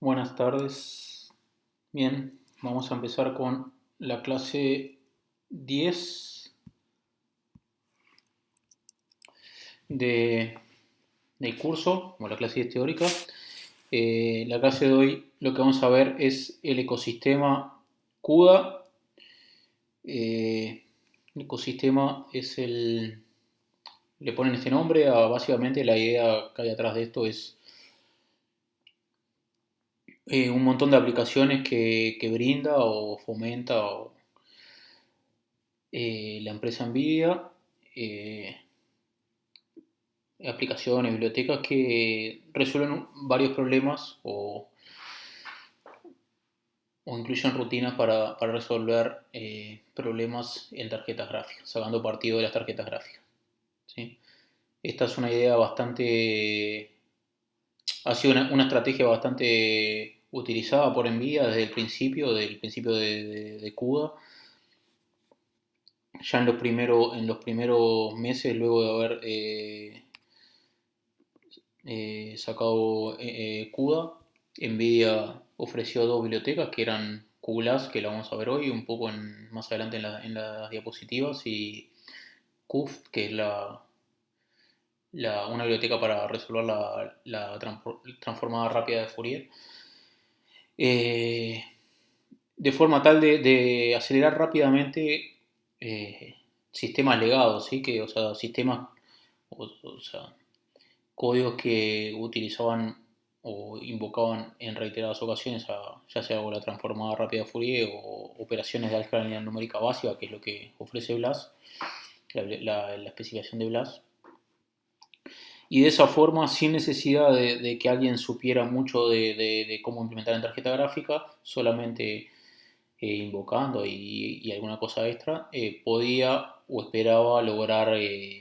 Buenas tardes. Bien, vamos a empezar con la clase 10 de, del curso, o la clase 10 teórica. La clase de hoy lo que vamos a ver es el ecosistema CUDA. El ecosistema es le ponen este nombre a básicamente la idea que hay atrás de esto es un montón de aplicaciones que brinda o fomenta la empresa Nvidia, eh, aplicaciones, bibliotecas que resuelven varios problemas o incluyen rutinas para resolver problemas en tarjetas gráficas, sacando partido de las tarjetas gráficas. ¿Sí? Esta es una idea bastante, ha sido una estrategia bastante utilizada por Nvidia desde el principio, de CUDA. Ya en los primeros meses, luego de haber sacado CUDA, Nvidia ofreció dos bibliotecas que eran QGlass, que la vamos a ver hoy, un poco más adelante en las diapositivas, y QF, que es una biblioteca para resolver la transformada rápida de Fourier. Eh, de forma tal de acelerar rápidamente sistemas legados, ¿sí? O sea, sistemas, o sea, códigos que utilizaban o invocaban en reiteradas ocasiones, ya sea la transformada rápida Fourier o operaciones de álgebra lineal numérica básica, que es lo que ofrece BLAS, la especificación de BLAS. Y de esa forma, sin necesidad de que alguien supiera mucho de cómo implementar en tarjeta gráfica, solamente invocando y alguna cosa extra, podía o esperaba lograr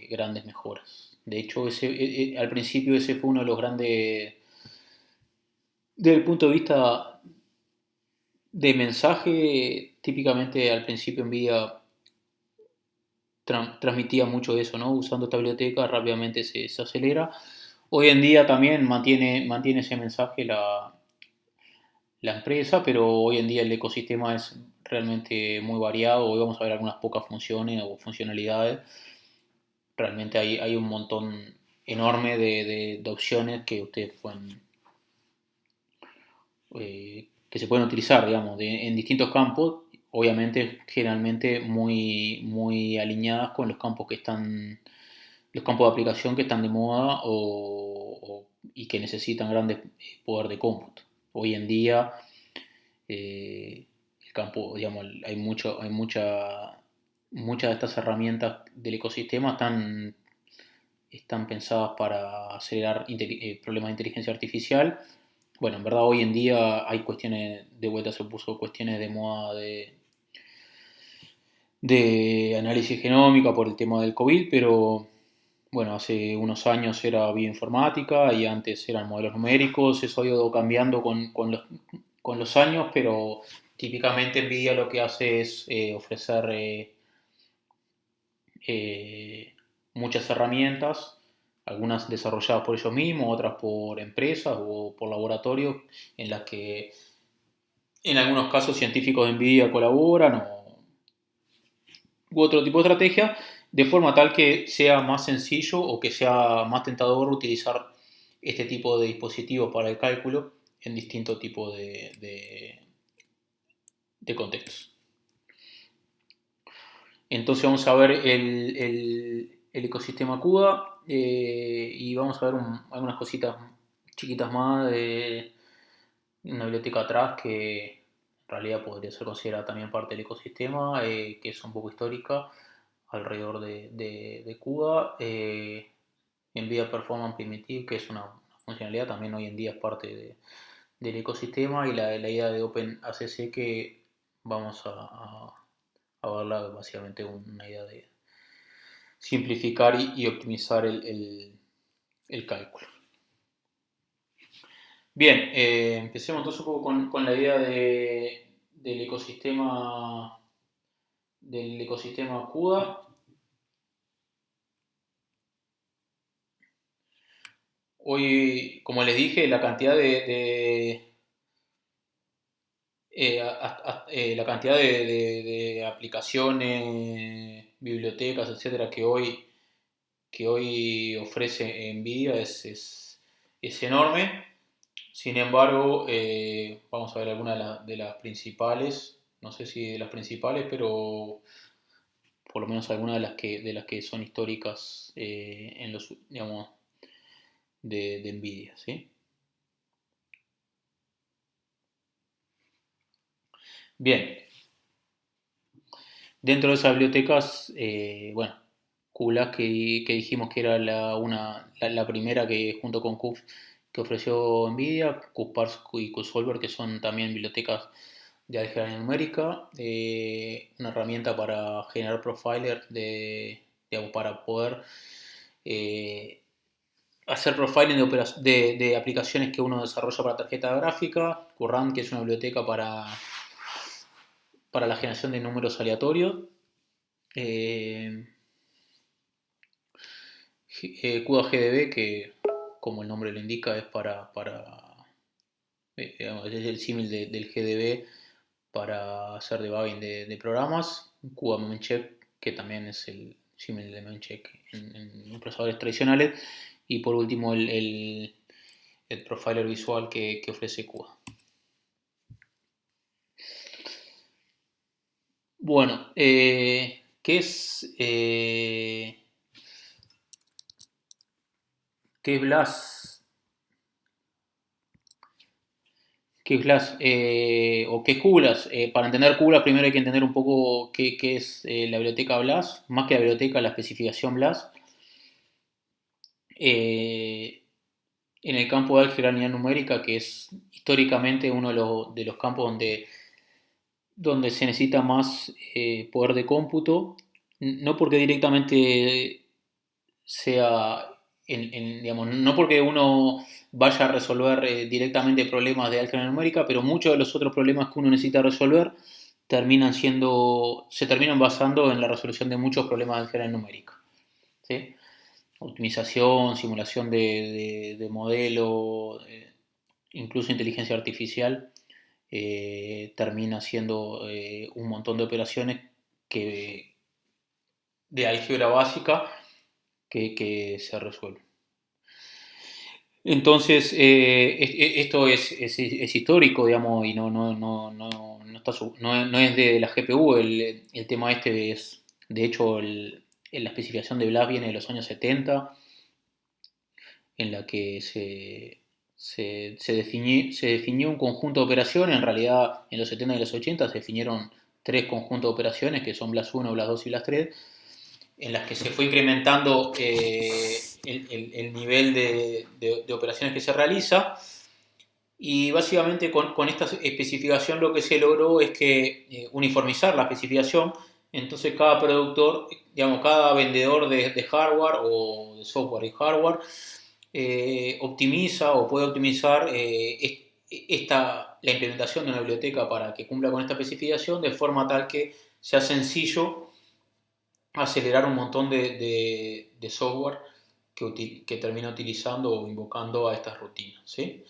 grandes mejoras. De hecho, al principio ese fue uno de los grandes, desde el punto de vista de mensaje, típicamente al principio Nvidia transmitía mucho de eso, ¿no? Usando esta biblioteca rápidamente se acelera. Hoy en día también mantiene ese mensaje la empresa, pero hoy en día el ecosistema es realmente muy variado. Hoy vamos a ver algunas pocas funciones o funcionalidades. Realmente hay un montón enorme de opciones que ustedes pueden, que se pueden utilizar, digamos, en distintos campos, obviamente generalmente muy alineadas con los campos los campos de aplicación que están de moda y que necesitan grandes poder de cómputo. Hoy en día el campo, digamos, muchas de estas herramientas del ecosistema están pensadas para acelerar problemas de inteligencia artificial. Bueno, en verdad hoy en día hay cuestiones, de vuelta se puso cuestiones de moda de análisis genómica por el tema del COVID, pero bueno, hace unos años era bioinformática y antes eran modelos numéricos, eso ha ido cambiando con los años, pero típicamente NVIDIA lo que hace es ofrecer eh, muchas herramientas, algunas desarrolladas por ellos mismos, otras por empresas o por laboratorios, en las que en algunos casos científicos de NVIDIA colaboran u otro tipo de estrategia, de forma tal que sea más sencillo o que sea más tentador utilizar este tipo de dispositivos para el cálculo en distintos tipos de contextos. Entonces vamos a ver el ecosistema CUDA y vamos a ver algunas cositas chiquitas más de una biblioteca atrás que en realidad podría ser considerada también parte del ecosistema, que es un poco histórica alrededor de CUDA. NVIDIA Performance Primitive, que es una funcionalidad también hoy en día es parte del ecosistema, y la idea de OpenACC que vamos a verla básicamente una idea de simplificar y optimizar el cálculo. Bien, empecemos entonces un poco con la idea del ecosistema CUDA. Hoy, como les dije, la cantidad La cantidad de aplicaciones, bibliotecas, etcétera, que hoy ofrece NVIDIA es enorme. Sin embargo, vamos a ver algunas de las principales, no sé si de las principales, pero por lo menos algunas de las que son históricas en los, digamos, de NVIDIA, ¿sí? Bien, dentro de esas bibliotecas, bueno, QLAS que dijimos que era la primera que junto con QF que ofreció NVIDIA, QSparse y QSolver, que son también bibliotecas de álgebra numérica, una herramienta para generar profiler digamos, para poder eh, hacer profiling de aplicaciones que uno desarrolla para tarjeta gráfica, Current, que es una biblioteca para la generación de números aleatorios, eh, CUDA-GDB, que como el nombre lo indica es digamos, es el símil del GDB para hacer debugging de programas, CUDA-Memcheck, que también es el símil de Memcheck en procesadores tradicionales, y por último el profiler visual que ofrece CUDA. Bueno, ¿qué es BLAS? ¿Qué es BLAS? ¿O qué es QBLAS? Para entender QBLAS primero hay que entender un poco qué es la biblioteca BLAS, más que la biblioteca, la especificación BLAS. Eh, en el campo de álgebra lineal numérica, que es históricamente uno de los campos donde se necesita más poder de cómputo, no porque directamente sea, digamos, no porque uno vaya a resolver directamente problemas de álgebra numérica, pero muchos de los otros problemas que uno necesita resolver se terminan basando en la resolución de muchos problemas de álgebra numérica, ¿sí? Optimización, simulación de modelo, incluso inteligencia artificial, termina siendo un montón de operaciones que, de álgebra básica que se resuelven. Entonces, esto es histórico, digamos, y no es de la GPU. El tema este es, de hecho, la especificación de BLAS viene de los años 70, en la que se definió un conjunto de operaciones. En realidad, en los 70 y los 80 se definieron tres conjuntos de operaciones, que son BLAS 1, BLAS 2 y BLAS 3, en las que se fue incrementando el nivel de operaciones que se realiza. Y básicamente con esta especificación lo que se logró es que uniformizar la especificación. Entonces cada productor, digamos, cada vendedor de hardware o de software y hardware optimiza o puede optimizar la implementación de una biblioteca para que cumpla con esta especificación de forma tal que sea sencillo acelerar un montón de software que termina utilizando o invocando a estas rutinas, ¿sí?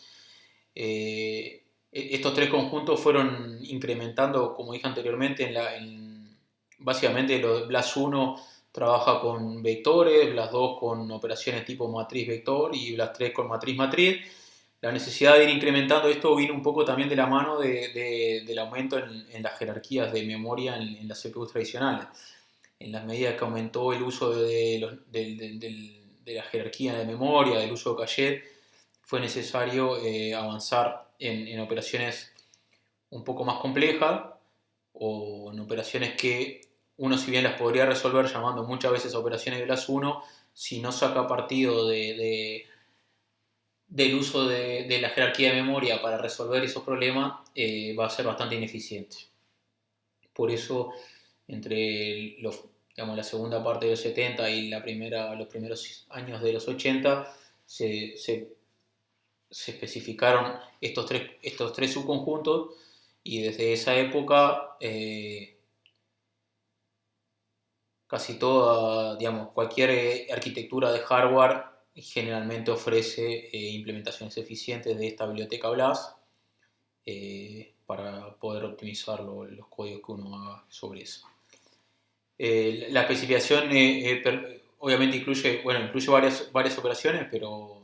Estos tres conjuntos fueron incrementando, como dije anteriormente, básicamente BLAS 1 trabaja con vectores, BLAS 2 con operaciones tipo matriz-vector y BLAS 3 con matriz-matriz. La necesidad de ir incrementando esto vino un poco también de la mano del aumento en las jerarquías de memoria en las CPUs tradicionales. En la medida que aumentó el uso de la jerarquía de memoria, del uso de caché, fue necesario avanzar en operaciones un poco más complejas o en operaciones que uno, si bien las podría resolver llamando muchas veces operaciones de BLAS 1, si no saca partido del uso de la jerarquía de memoria para resolver esos problemas, va a ser bastante ineficiente. Por eso, digamos, la segunda parte de los 70 y los primeros años de los 80, se especificaron estos tres subconjuntos, y desde esa época casi toda, digamos, cualquier arquitectura de hardware generalmente ofrece implementaciones eficientes de esta biblioteca BLAS para poder optimizar los códigos que uno haga sobre eso. La especificación obviamente incluye varias operaciones, pero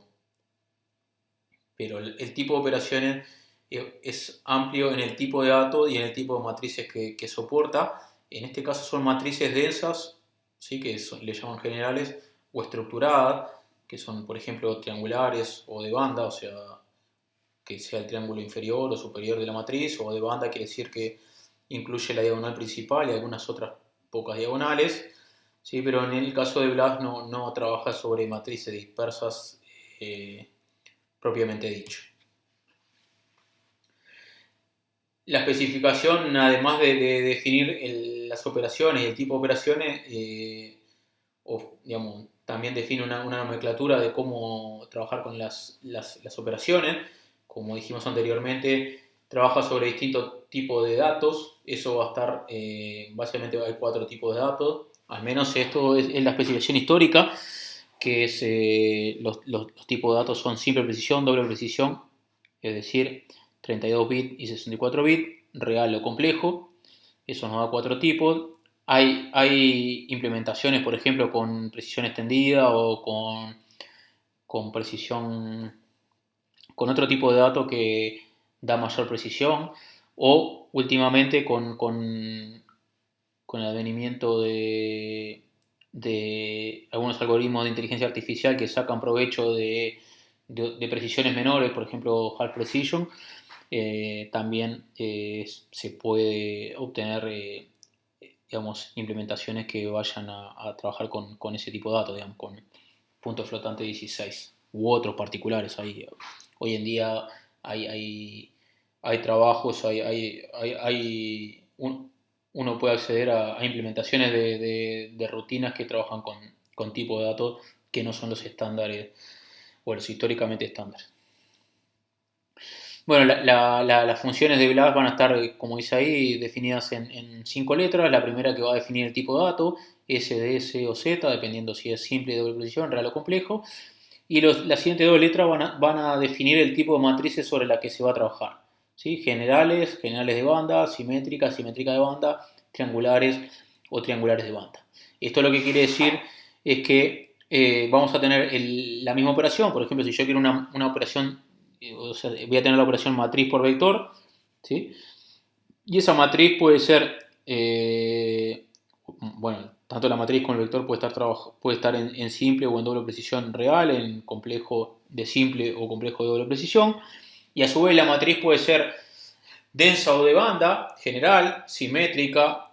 el tipo de operaciones es amplio en el tipo de datos y en el tipo de matrices que soporta. En este caso son matrices densas, ¿sí? Le llaman generales, o estructuradas, que son, por ejemplo, triangulares o de banda, o sea, que sea el triángulo inferior o superior de la matriz, o de banda quiere decir que incluye la diagonal principal y algunas otras pocas diagonales, ¿sí? Pero en el caso de BLAS no trabaja sobre matrices dispersas propiamente dicho. La especificación, además de definir las operaciones y el tipo de operaciones, también define una nomenclatura de cómo trabajar con las operaciones. Como dijimos anteriormente, trabaja sobre distintos tipos de datos. Eso va a estar, básicamente hay 4 tipos de datos. Al menos esto es la especificación histórica, que es los tipos de datos son simple precisión, doble precisión, es decir, 32 bits y 64 bits, real o complejo. Eso nos da 4 tipos. Hay implementaciones, por ejemplo, con precisión extendida o con precisión, con otro tipo de dato que da mayor precisión, o últimamente con el advenimiento de algunos algoritmos de inteligencia artificial que sacan provecho de precisiones menores, por ejemplo, half precision, también se puede obtener implementaciones que vayan a trabajar con ese tipo de datos, digamos, con punto flotante 16 u otros particulares. Hoy en día hay trabajos, uno puede acceder a implementaciones de rutinas que trabajan con tipos de datos que no son los estándares o los históricamente estándares. Bueno, las funciones de BLAS van a estar, como dice ahí, definidas en 5 letras. La primera que va a definir el tipo de dato, S, D, C o Z, dependiendo si es simple, doble precisión, real o complejo. Y las siguientes 2 letras van a definir el tipo de matrices sobre la que se va a trabajar. ¿Sí? Generales de banda, simétricas de banda, triangulares o triangulares de banda. Esto lo que quiere decir es que vamos a tener la misma operación. Por ejemplo, si yo quiero una operación, o sea, voy a tener la operación matriz por vector, ¿sí? Y esa matriz puede ser, tanto la matriz como el vector puede estar en simple o en doble precisión real, en complejo de simple o complejo de doble precisión. Y a su vez la matriz puede ser densa o de banda, general, simétrica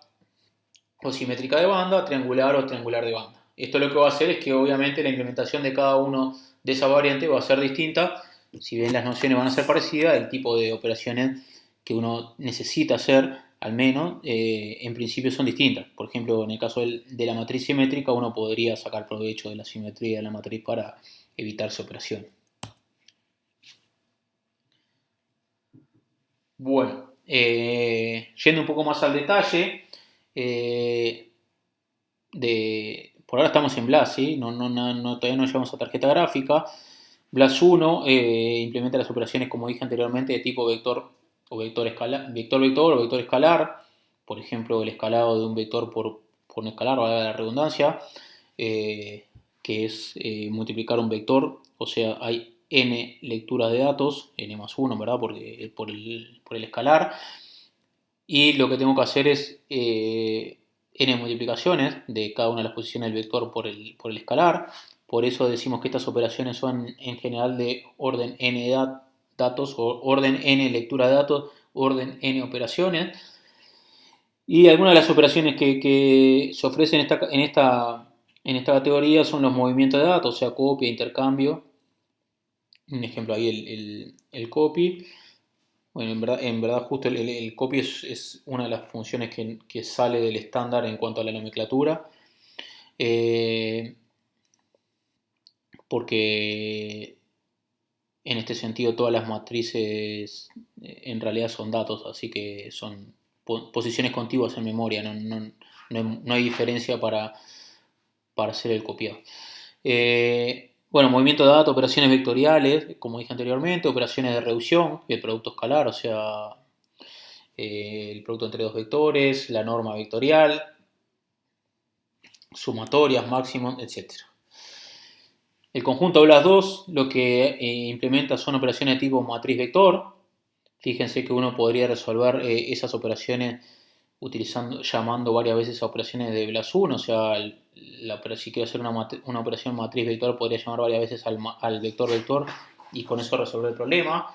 o simétrica de banda, triangular o triangular de banda. Esto lo que va a hacer es que obviamente la implementación de cada uno de esas variantes va a ser distinta. Si bien las nociones van a ser parecidas, el tipo de operaciones que uno necesita hacer, al menos, en principio son distintas. Por ejemplo, en el caso de la matriz simétrica, uno podría sacar provecho de la simetría de la matriz para evitar su operación. Bueno, yendo un poco más al detalle, por ahora estamos en BLAS, ¿sí? Todavía no llegamos a tarjeta gráfica. BLAS 1 implementa las operaciones, como dije anteriormente, de tipo vector o vector o vector escalar. Por ejemplo, el escalado de un vector por un escalar, valga la redundancia, que es multiplicar un vector. O sea, hay n lecturas de datos, n más 1, ¿verdad? Por el escalar. Y lo que tengo que hacer es n multiplicaciones de cada una de las posiciones del vector por el escalar. Por eso decimos que estas operaciones son en general de orden n datos o orden n lectura de datos, orden n operaciones. Y algunas de las operaciones que se ofrecen en esta categoría son los movimientos de datos, o sea, copia, intercambio. Un ejemplo ahí el copy. Bueno, en verdad justo el copy es una de las funciones que sale del estándar en cuanto a la nomenclatura. Porque en este sentido todas las matrices en realidad son datos, así que son posiciones contiguas en memoria, no hay diferencia para hacer el copiado. Bueno, movimiento de datos, operaciones vectoriales, como dije anteriormente, operaciones de reducción del producto escalar, o sea, el producto entre dos vectores, la norma vectorial, sumatorias, máximos, etc. El conjunto de las dos lo que implementa son operaciones de tipo matriz vector. Fíjense que uno podría resolver esas operaciones llamando varias veces a operaciones de Blas-1, o sea, si quiero hacer una operación matriz vector podría llamar varias veces al vector vector y con eso resolver el problema.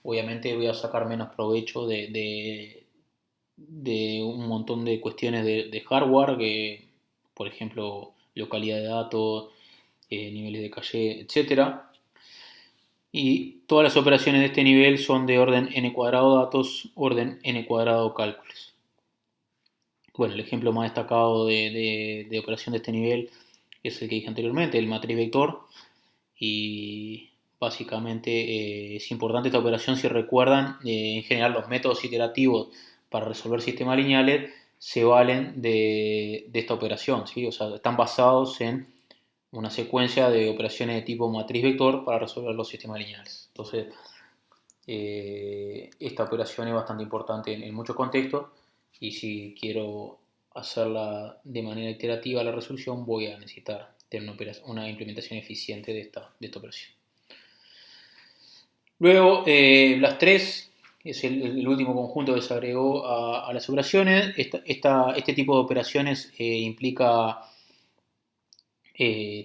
Obviamente voy a sacar menos provecho de un montón de cuestiones de hardware, que, por ejemplo, localidad de datos, niveles de caché, etc. Y todas las operaciones de este nivel son de orden n cuadrado datos, orden n cuadrado cálculos. Bueno, el ejemplo más destacado de operación de este nivel es el que dije anteriormente, el matriz vector. Y básicamente es importante esta operación si recuerdan, en general los métodos iterativos para resolver sistemas lineales se valen de esta operación, ¿sí? O sea, están basados en una secuencia de operaciones de tipo matriz vector para resolver los sistemas lineales. Entonces, esta operación es bastante importante en muchos contextos y si quiero hacerla de manera iterativa la resolución voy a necesitar tener una implementación eficiente de esta operación. Luego, las tres es el último conjunto que se agregó a las operaciones. Este tipo de operaciones implica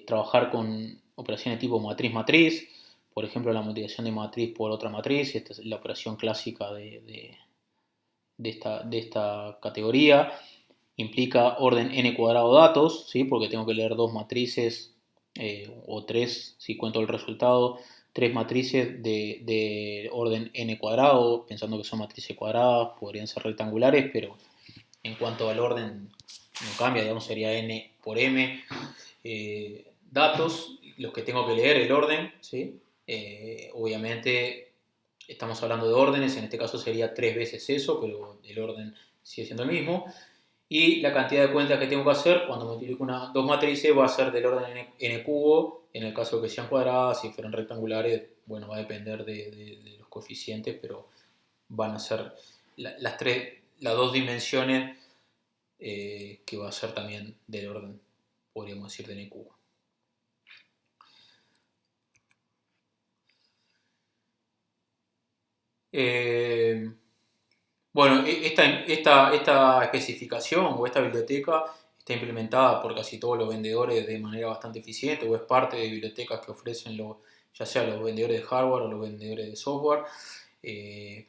trabajar con operaciones tipo matriz-matriz, por ejemplo la multiplicación de matriz por otra matriz. Esta es la operación clásica de esta categoría. Implica orden n cuadrado datos, ¿sí? Porque tengo que leer dos matrices o tres, si cuento el resultado, tres matrices de orden n cuadrado, pensando que son matrices cuadradas, podrían ser rectangulares, pero en cuanto al orden no cambia, digamos, sería n por m. Datos, los que tengo que leer, el orden, ¿sí? Obviamente estamos hablando de órdenes, en este caso sería tres veces eso, pero el orden sigue siendo el mismo. Y la cantidad de cuentas que tengo que hacer cuando multiplico dos matrices va a ser del orden n cubo, en el caso de que sean cuadradas. Si fueran rectangulares, bueno, va a depender de los coeficientes, pero van a ser las dos dimensiones que va a ser también del orden, podríamos decir, de n cubo. Bueno, esta especificación o esta biblioteca está implementada por casi todos los vendedores de manera bastante eficiente o es parte de bibliotecas que ofrecen ya sea los vendedores de hardware o los vendedores de software.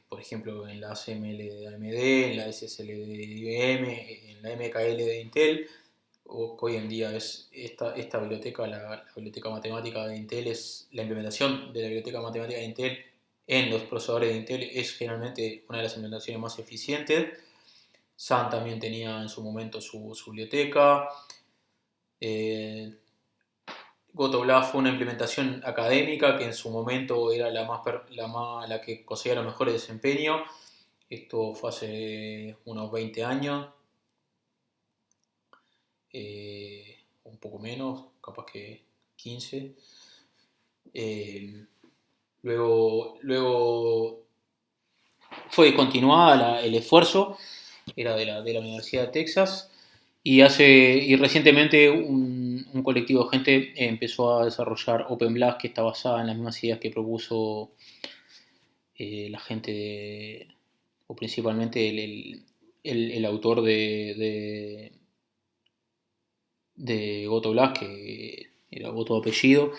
Por ejemplo, en la ASML de AMD, en la SSL de IBM, en la MKL de Intel. Hoy en día es esta biblioteca, la biblioteca matemática de Intel, es la implementación de la biblioteca matemática de Intel en los procesadores de Intel es generalmente una de las implementaciones más eficientes. Sun también tenía en su momento su biblioteca. GoToBLAS fue una implementación académica que en su momento era la que conseguía los mejores desempeños. Esto fue hace unos 20 años. Un poco menos, capaz que 15. Luego fue discontinuada el esfuerzo, era de la Universidad de Texas, y recientemente un colectivo de gente empezó a desarrollar OpenBLAS, que está basada en las mismas ideas que propuso la gente, o principalmente el autor de GoToBLAS, que era Goto apellido.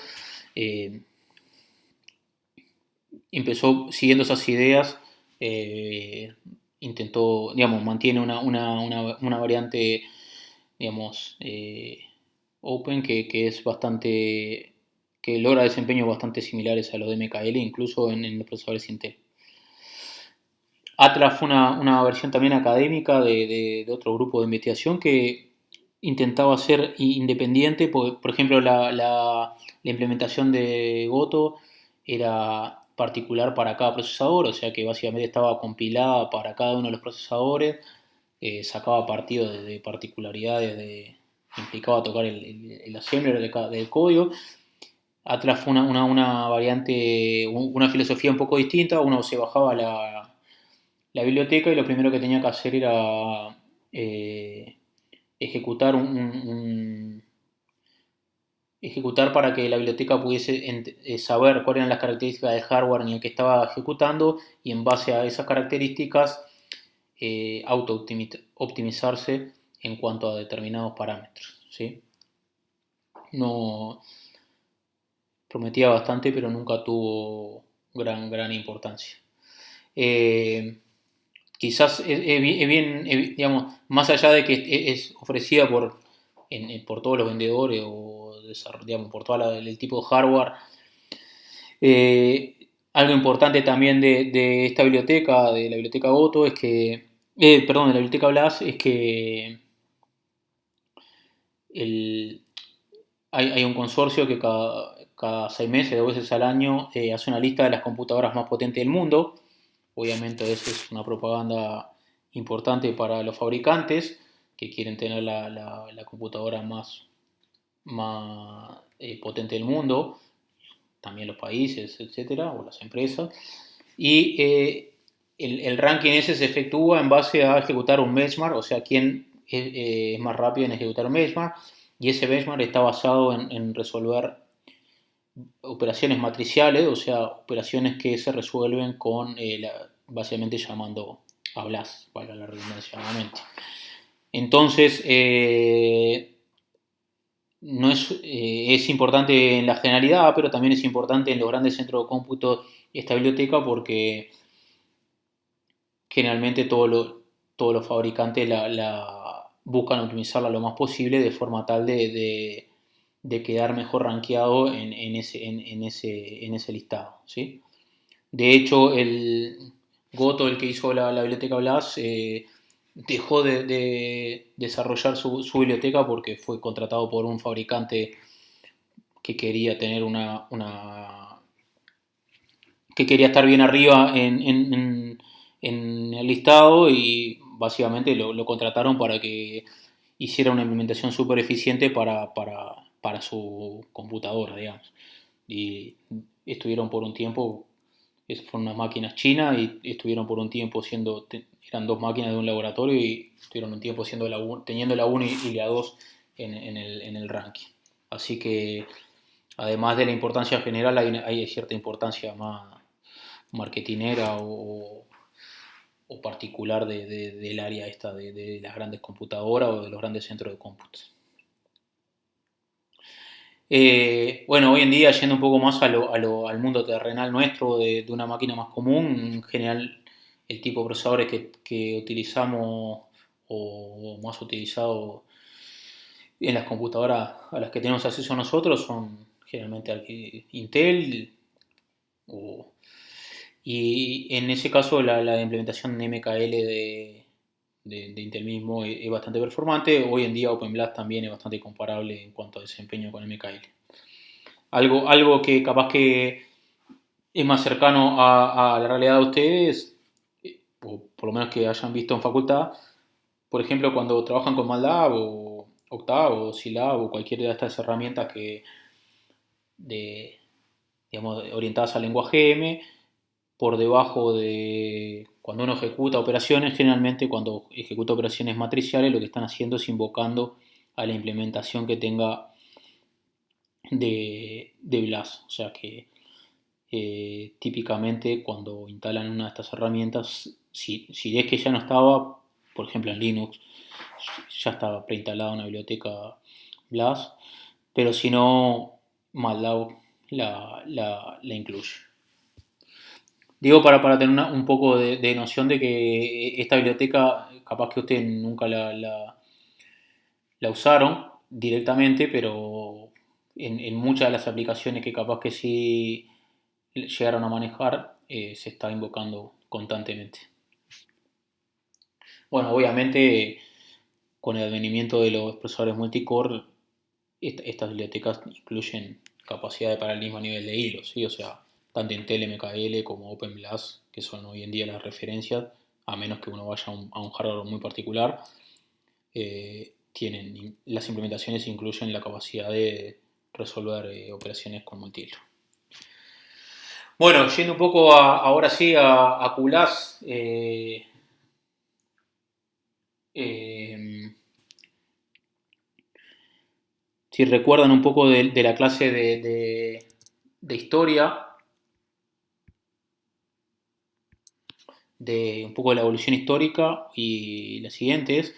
Empezó siguiendo esas ideas, intentó, digamos, mantiene una variante, digamos, open que es bastante, que logra desempeños bastante similares a los de MKL, incluso en los procesadores Intel. Atlas fue una versión también académica de otro grupo de investigación que intentaba ser independiente. Por ejemplo, la implementación de Goto era particular para cada procesador, o sea que básicamente estaba compilada para cada uno de los procesadores, sacaba partido de particularidades, implicaba tocar el assembler del código. Atlas fue una variante, una filosofía un poco distinta. Uno se bajaba la la biblioteca y lo primero que tenía que hacer era eh, ejecutar ejecutar para que la biblioteca pudiese saber cuáles eran las características del hardware en el que estaba ejecutando y en base a esas características auto-optimizarse en cuanto a determinados parámetros. ¿Sí? No prometía bastante, pero nunca tuvo gran importancia. Eh, Quizás es bien, digamos, más allá de que es ofrecida por todos los vendedores o digamos, por todo el tipo de hardware, algo importante también de esta biblioteca, de la biblioteca Goto, es que, perdón, de la biblioteca Blas, es que el, hay un consorcio que cada 6 meses, 2 veces al año, hace una lista de las computadoras más potentes del mundo. Obviamente eso es una propaganda importante para los fabricantes que quieren tener la computadora más potente del mundo, también los países, etcétera, o las empresas. Y el ranking ese se efectúa en base a ejecutar un benchmark, o sea, quién es más rápido en ejecutar un benchmark. Y ese benchmark está basado en resolver operaciones matriciales, o sea, operaciones que se resuelven con básicamente llamando a BLAS, valga la redundancia nuevamente. Entonces, no es importante en la generalidad, pero también es importante en los grandes centros de cómputo esta biblioteca porque generalmente todos los fabricantes buscan optimizarla lo más posible de forma tal de quedar mejor rankeado en ese listado. ¿Sí? De hecho, el Goto, el que hizo la biblioteca Blas, dejó de desarrollar su biblioteca porque fue contratado por un fabricante que quería tener que quería estar bien arriba en el listado y básicamente lo contrataron para que hiciera una implementación súper eficiente para su computadora, digamos. Y estuvieron por un tiempo, fueron unas máquinas chinas y estuvieron por un tiempo eran dos máquinas de un laboratorio y estuvieron un tiempo teniendo la 1 y la 2 en el ranking. Así que además de la importancia general hay cierta importancia más marketinera o particular del área esta de las grandes computadoras o de los grandes centros de cómputo. Bueno, hoy en día, yendo un poco más al mundo terrenal nuestro, de una máquina más común, en general el tipo de procesadores que utilizamos o más utilizado en las computadoras a las que tenemos acceso nosotros son generalmente Intel o y en ese caso la implementación de MKL de Intel mismo es bastante performante. Hoy en día OpenBLAS también es bastante comparable en cuanto a desempeño con MKL. Algo que capaz que es más cercano a la realidad de ustedes, o por lo menos que hayan visto en facultad, por ejemplo, cuando trabajan con MATLAB o Octave o Scilab o cualquiera de estas herramientas de, digamos, orientadas al lenguaje M, por debajo de cuando uno ejecuta operaciones, generalmente cuando ejecuta operaciones matriciales, lo que están haciendo es invocando a la implementación que tenga de BLAS. O sea que típicamente cuando instalan una de estas herramientas, si es que ya no estaba, por ejemplo en Linux, ya estaba preinstalada una biblioteca BLAS, pero si no, MATLAB la incluye. Digo para tener un poco de noción de que esta biblioteca, capaz que ustedes nunca la usaron directamente, pero en muchas de las aplicaciones que capaz que sí llegaron a manejar, se está invocando constantemente. Bueno, obviamente con el advenimiento de los procesadores multicore, estas bibliotecas incluyen capacidad de paralelismo a nivel de hilos, ¿sí? O sea, tanto Intel MKL como OpenBLAS, que son hoy en día las referencias, a menos que uno vaya a un hardware muy particular, las implementaciones incluyen la capacidad de resolver operaciones con multihilo. Bueno, yendo un poco ahora sí a QLAS, eh, si recuerdan un poco de la clase de historia, de un poco de la evolución histórica y la siguiente es,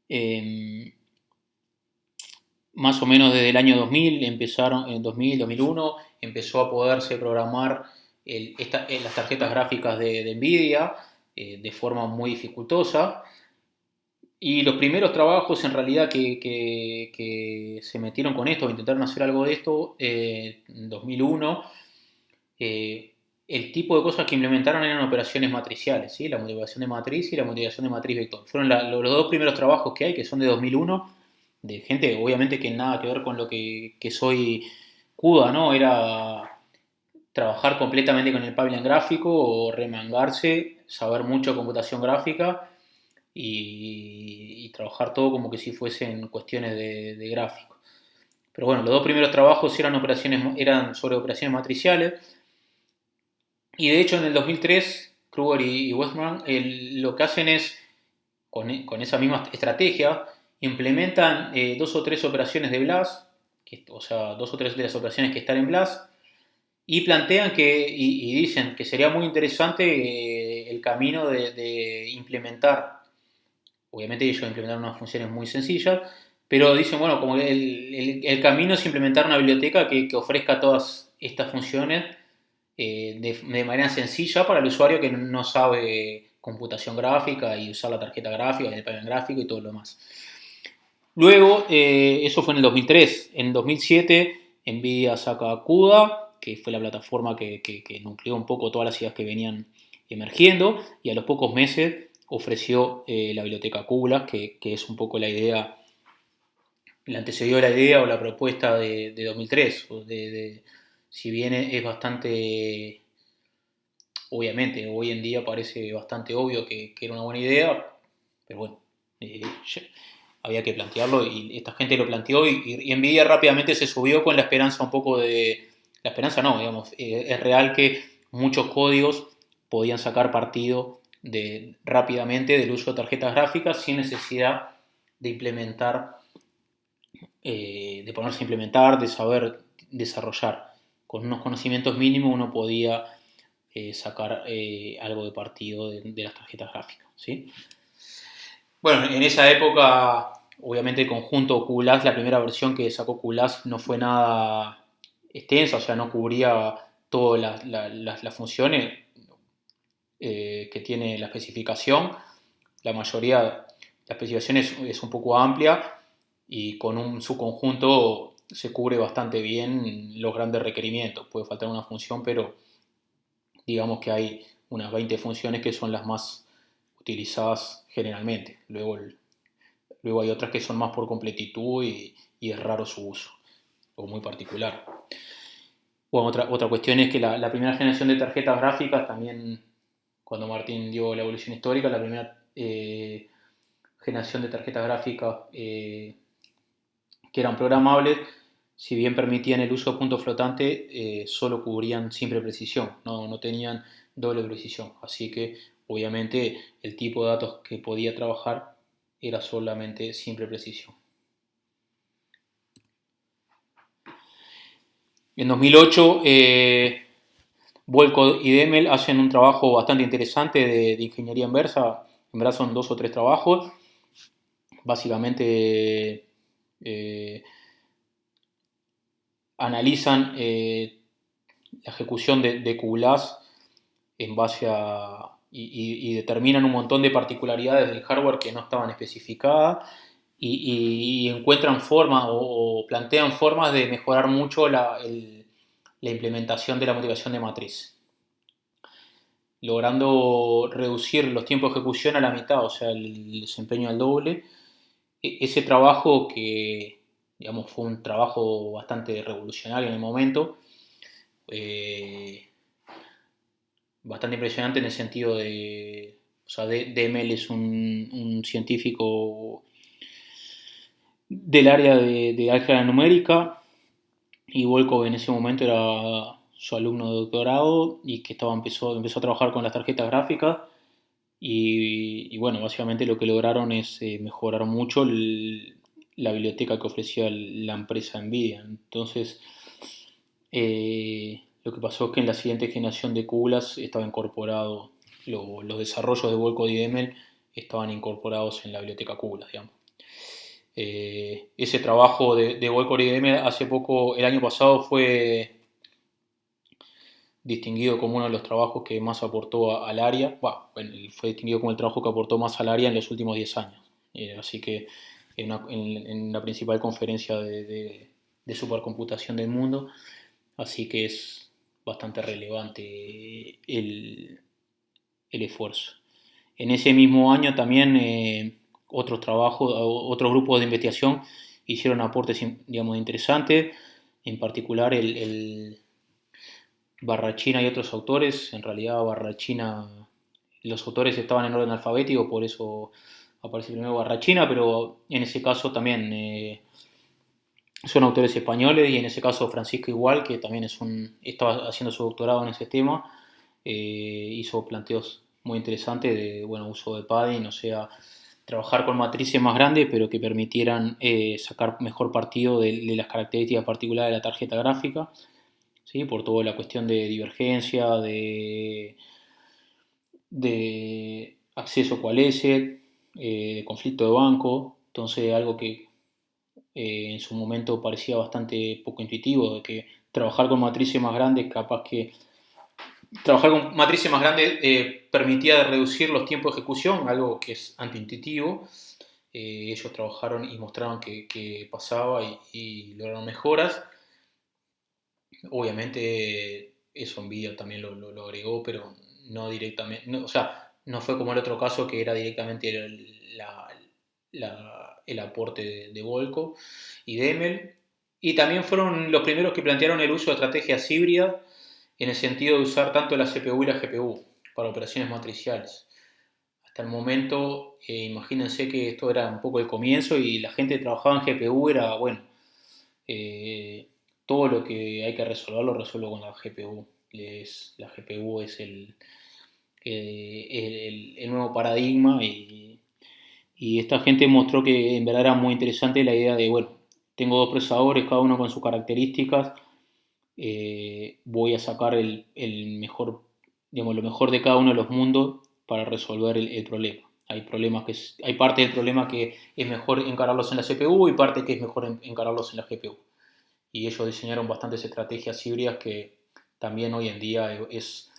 eh, más o menos desde el año 2000, empezaron en 2000, 2001, empezó a poderse programar las tarjetas gráficas de NVIDIA de forma muy dificultosa. Y los primeros trabajos en realidad que se metieron con esto, intentaron hacer algo de esto, en 2001, eh, el tipo de cosas que implementaron eran operaciones matriciales, ¿sí? La multiplicación de matriz y la multiplicación de matriz vector. Fueron los dos primeros trabajos que hay, que son de 2001, de gente obviamente que nada que ver con lo que soy CUDA, ¿no? Era trabajar completamente con el pipeline gráfico o remangarse, saber mucho de computación gráfica y trabajar todo como que si fuesen cuestiones de gráfico. Pero bueno, los dos primeros trabajos eran sobre operaciones matriciales. Y de hecho en el 2003, Kruger y Westman lo que hacen es, con esa misma estrategia, implementan dos o tres operaciones de BLAS, o sea, dos o tres de las operaciones que están en BLAS, y plantean y dicen que sería muy interesante el camino de implementar. Obviamente ellos implementaron unas funciones muy sencillas, pero dicen, bueno, como el camino es implementar una biblioteca que ofrezca todas estas funciones de manera sencilla para el usuario que no sabe computación gráfica y usar la tarjeta gráfica, el pipeline gráfico y todo lo demás. Luego, eso fue en el 2003. En el 2007, NVIDIA saca CUDA, que fue la plataforma que nucleó un poco todas las ideas que venían emergiendo, y a los pocos meses ofreció la biblioteca CULAS, que es un poco la idea, la antecedió la idea o la propuesta de 2003. Si bien es bastante, obviamente, hoy en día parece bastante obvio que era una buena idea, pero bueno, había que plantearlo y esta gente lo planteó y Nvidia rápidamente se subió con la esperanza un poco de... La esperanza no, digamos, es real que muchos códigos podían sacar partido rápidamente del uso de tarjetas gráficas sin necesidad de implementar, de ponerse a implementar, de saber desarrollar. Con unos conocimientos mínimos uno podía sacar algo de partido de las tarjetas gráficas, ¿sí? Bueno, en esa época, obviamente el conjunto QLAS, la primera versión que sacó QLAS no fue nada extensa, o sea, no cubría todas las funciones que tiene la especificación. La mayoría, la especificación es un poco amplia y con un subconjunto se cubre bastante bien los grandes requerimientos. Puede faltar una función, pero digamos que hay unas 20 funciones que son las más utilizadas generalmente. Luego hay otras que son más por completitud y es raro su uso, o muy particular. Bueno, otra cuestión es que la primera generación de tarjetas gráficas, también cuando Martín dio la evolución histórica, la primera generación de tarjetas gráficas que eran programables, si bien permitían el uso de punto flotante, solo cubrían simple precisión, no tenían doble precisión. Así que obviamente el tipo de datos que podía trabajar era solamente simple precisión. En 2008, Vuelco y Demel hacen un trabajo bastante interesante de ingeniería inversa. En verdad son dos o tres trabajos. Básicamente analizan la ejecución de QLAS en base a... Y determinan un montón de particularidades del hardware que no estaban especificadas y encuentran formas o plantean formas de mejorar mucho la implementación de la motivación de matriz, logrando reducir los tiempos de ejecución a la mitad, o sea, el desempeño al doble. Ese trabajo que, digamos, fue un trabajo bastante revolucionario en el momento, eh, bastante impresionante en el sentido de, o sea, DML es un científico del área de álgebra numérica y Volkov en ese momento era su alumno de doctorado y que empezó a trabajar con las tarjetas gráficas y bueno, básicamente lo que lograron es mejorar mucho la biblioteca que ofrecía la empresa Nvidia. Entonces, lo que pasó es que en la siguiente generación de culas estaba incorporado, los desarrollos de Volco y DML estaban incorporados en la biblioteca culas, digamos. Ese trabajo de Volco y DML hace poco, el año pasado, fue distinguido como uno de los trabajos que más aportó al área. Bueno, fue distinguido como el trabajo que aportó más al área en los últimos 10 años. Así que en la principal conferencia de supercomputación del mundo, así que es bastante relevante el esfuerzo. En ese mismo año también otros grupos de investigación hicieron aportes, digamos, interesantes, en particular el Barrachina y otros autores. En realidad Barrachina, los autores estaban en orden alfabético, por eso aparece primero Barrachina, pero en ese caso también son autores españoles, y en ese caso Francisco Igual, que también estaba haciendo su doctorado en ese tema, hizo planteos muy interesantes de uso de padding, o sea, trabajar con matrices más grandes, pero que permitieran sacar mejor partido de las características particulares de la tarjeta gráfica, ¿sí? Por toda la cuestión de divergencia, de acceso coalesced, de conflicto de banco. Entonces, algo que en su momento parecía bastante poco intuitivo, de que trabajar con matrices más grandes, capaz que trabajar con matrices más grandes permitía reducir los tiempos de ejecución, algo que es antiintuitivo. Ellos trabajaron y mostraron que pasaba y lograron mejoras. Obviamente eso Nvidia también lo agregó, pero no directamente, no, o sea, no fue como el otro caso que era directamente el aporte de Volco y Demel. Y también fueron los primeros que plantearon el uso de estrategias híbridas, en el sentido de usar tanto la CPU y la GPU para operaciones matriciales. Hasta el momento, imagínense que esto era un poco el comienzo y la gente que trabajaba en GPU era, bueno, eh, todo lo que hay que resolver lo resuelvo con la GPU. La GPU es el nuevo paradigma, y esta gente mostró que en verdad era muy interesante la idea de, bueno, tengo dos procesadores, cada uno con sus características, voy a sacar el mejor, digamos, lo mejor de cada uno de los mundos para resolver el problema. Hay parte del problema que es mejor encararlos en la CPU y parte que es mejor encararlos en la GPU. Y ellos diseñaron bastantes estrategias híbridas que también hoy en día es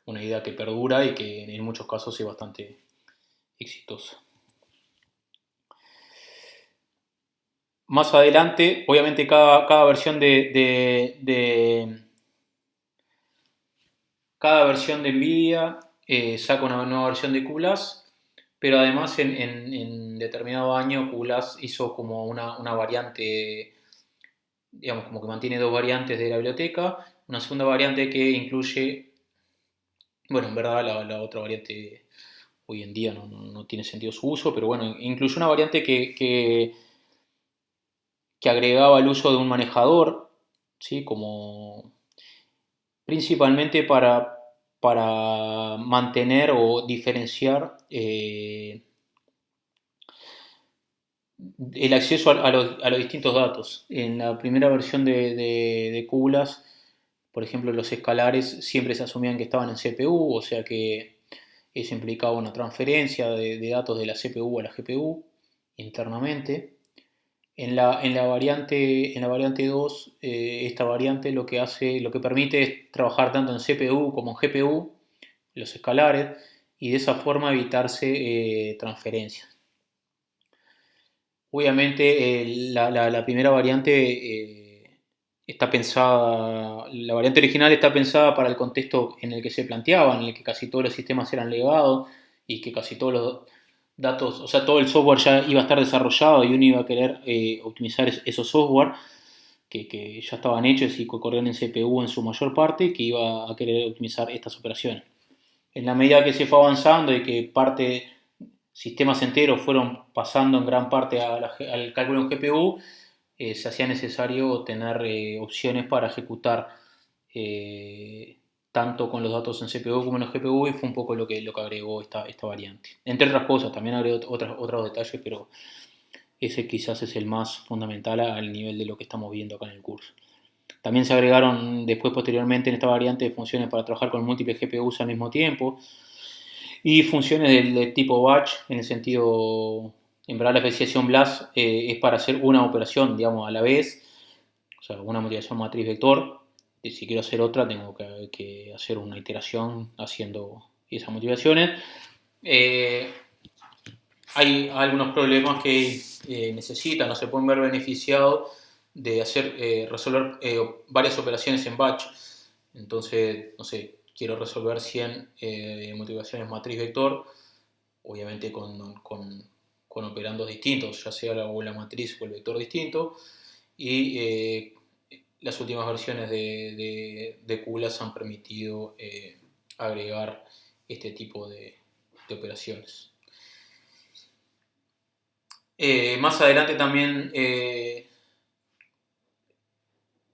una idea que perdura y que en muchos casos es bastante exitosa. Más adelante, obviamente cada versión cada versión de Nvidia saca una nueva versión de QLAS, pero además en determinado año QLAS hizo como una variante, digamos, como que mantiene dos variantes de la biblioteca, una segunda variante que incluye, bueno, en verdad la otra variante hoy en día no tiene sentido su uso, pero bueno, incluye una variante que agregaba el uso de un manejador, ¿sí? Como principalmente para mantener o diferenciar el acceso a los distintos datos. En la primera versión de QLAS, por ejemplo, los escalares siempre se asumían que estaban en CPU, o sea que eso implicaba una transferencia de datos de la CPU a la GPU internamente. En la variante 2, esta variante lo que permite es trabajar tanto en CPU como en GPU, los escalares, y de esa forma evitarse transferencias. Obviamente la primera variante está pensada, la variante original está pensada para el contexto en el que se planteaba, en el que casi todos los sistemas eran legados y que casi todos los datos, o sea, todo el software ya iba a estar desarrollado y uno iba a querer optimizar esos software que ya estaban hechos y que corrían en CPU en su mayor parte, que iba a querer optimizar estas operaciones. En la medida que se fue avanzando y que sistemas enteros fueron pasando en gran parte al cálculo en GPU, se hacía necesario tener opciones para ejecutar tanto con los datos en CPU como en los GPU, y fue un poco lo que agregó esta variante. Entre otras cosas, también agregó otros detalles, pero ese quizás es el más fundamental al nivel de lo que estamos viendo acá en el curso. También se agregaron después, posteriormente, en esta variante funciones para trabajar con múltiples GPUs al mismo tiempo y funciones del tipo batch, en el sentido, en verdad la especificación BLAS es para hacer una operación, digamos, a la vez, o sea, una motivación matriz vector. Y si quiero hacer otra, tengo que hacer una iteración haciendo esas motivaciones. Eh, Hay algunos problemas que necesitan o se pueden ver beneficiados de resolver varias operaciones en batch. Entonces, no sé, quiero resolver 100 motivaciones matriz vector, obviamente con operandos distintos, ya sea la matriz o el vector distinto, y las últimas versiones de QLAS han permitido agregar este tipo de operaciones. Más adelante también,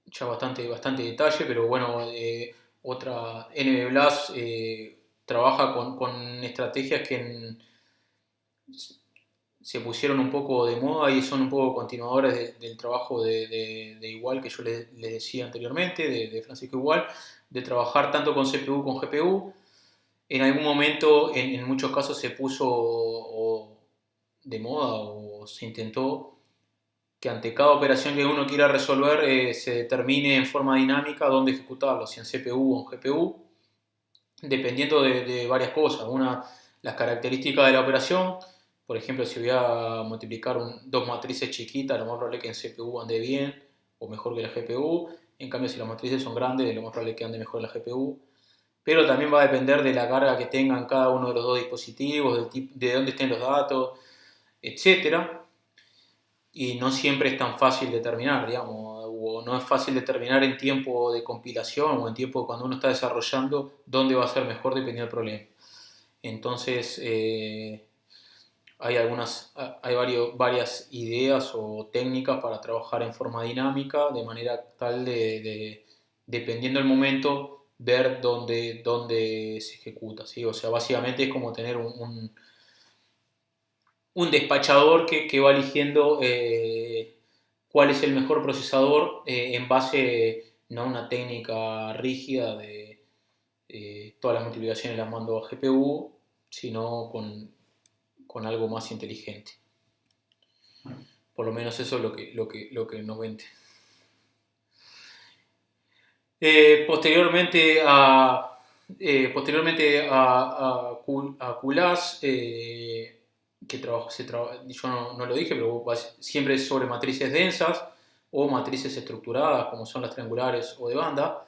ya bastante detalle, pero bueno, otra NBBLAS trabaja con estrategias que se pusieron un poco de moda y son un poco continuadores del trabajo de Igual, que yo les decía anteriormente, de Francisco Igual, de trabajar tanto con CPU como con GPU. En algún momento, en muchos casos, se puso de moda o se intentó que ante cada operación que uno quiera resolver se determine en forma dinámica dónde ejecutarlo, si en CPU o en GPU, dependiendo de varias cosas. Una, las características de la operación. Por ejemplo, si voy a multiplicar dos matrices chiquitas, lo más probable es que en CPU ande bien o mejor que la GPU. En cambio, si las matrices son grandes, lo más probable es que ande mejor la GPU. Pero también va a depender de la carga que tengan cada uno de los dos dispositivos, de dónde estén los datos, etcétera. Y no siempre es tan fácil determinar, digamos, o no es fácil determinar en tiempo de compilación o en tiempo cuando uno está desarrollando dónde va a ser mejor dependiendo del problema. Entonces, varias ideas o técnicas para trabajar en forma dinámica, de manera tal dependiendo del momento, ver dónde se ejecuta, ¿sí? O sea, básicamente es como tener un despachador que va eligiendo cuál es el mejor procesador en base no a una técnica rígida de todas las multiplicaciones las mando a GPU, sino con algo más inteligente. Por lo menos eso es lo que nos vende. Posteriormente a QLAS, que yo no lo dije, pero siempre es sobre matrices densas o matrices estructuradas, como son las triangulares o de banda.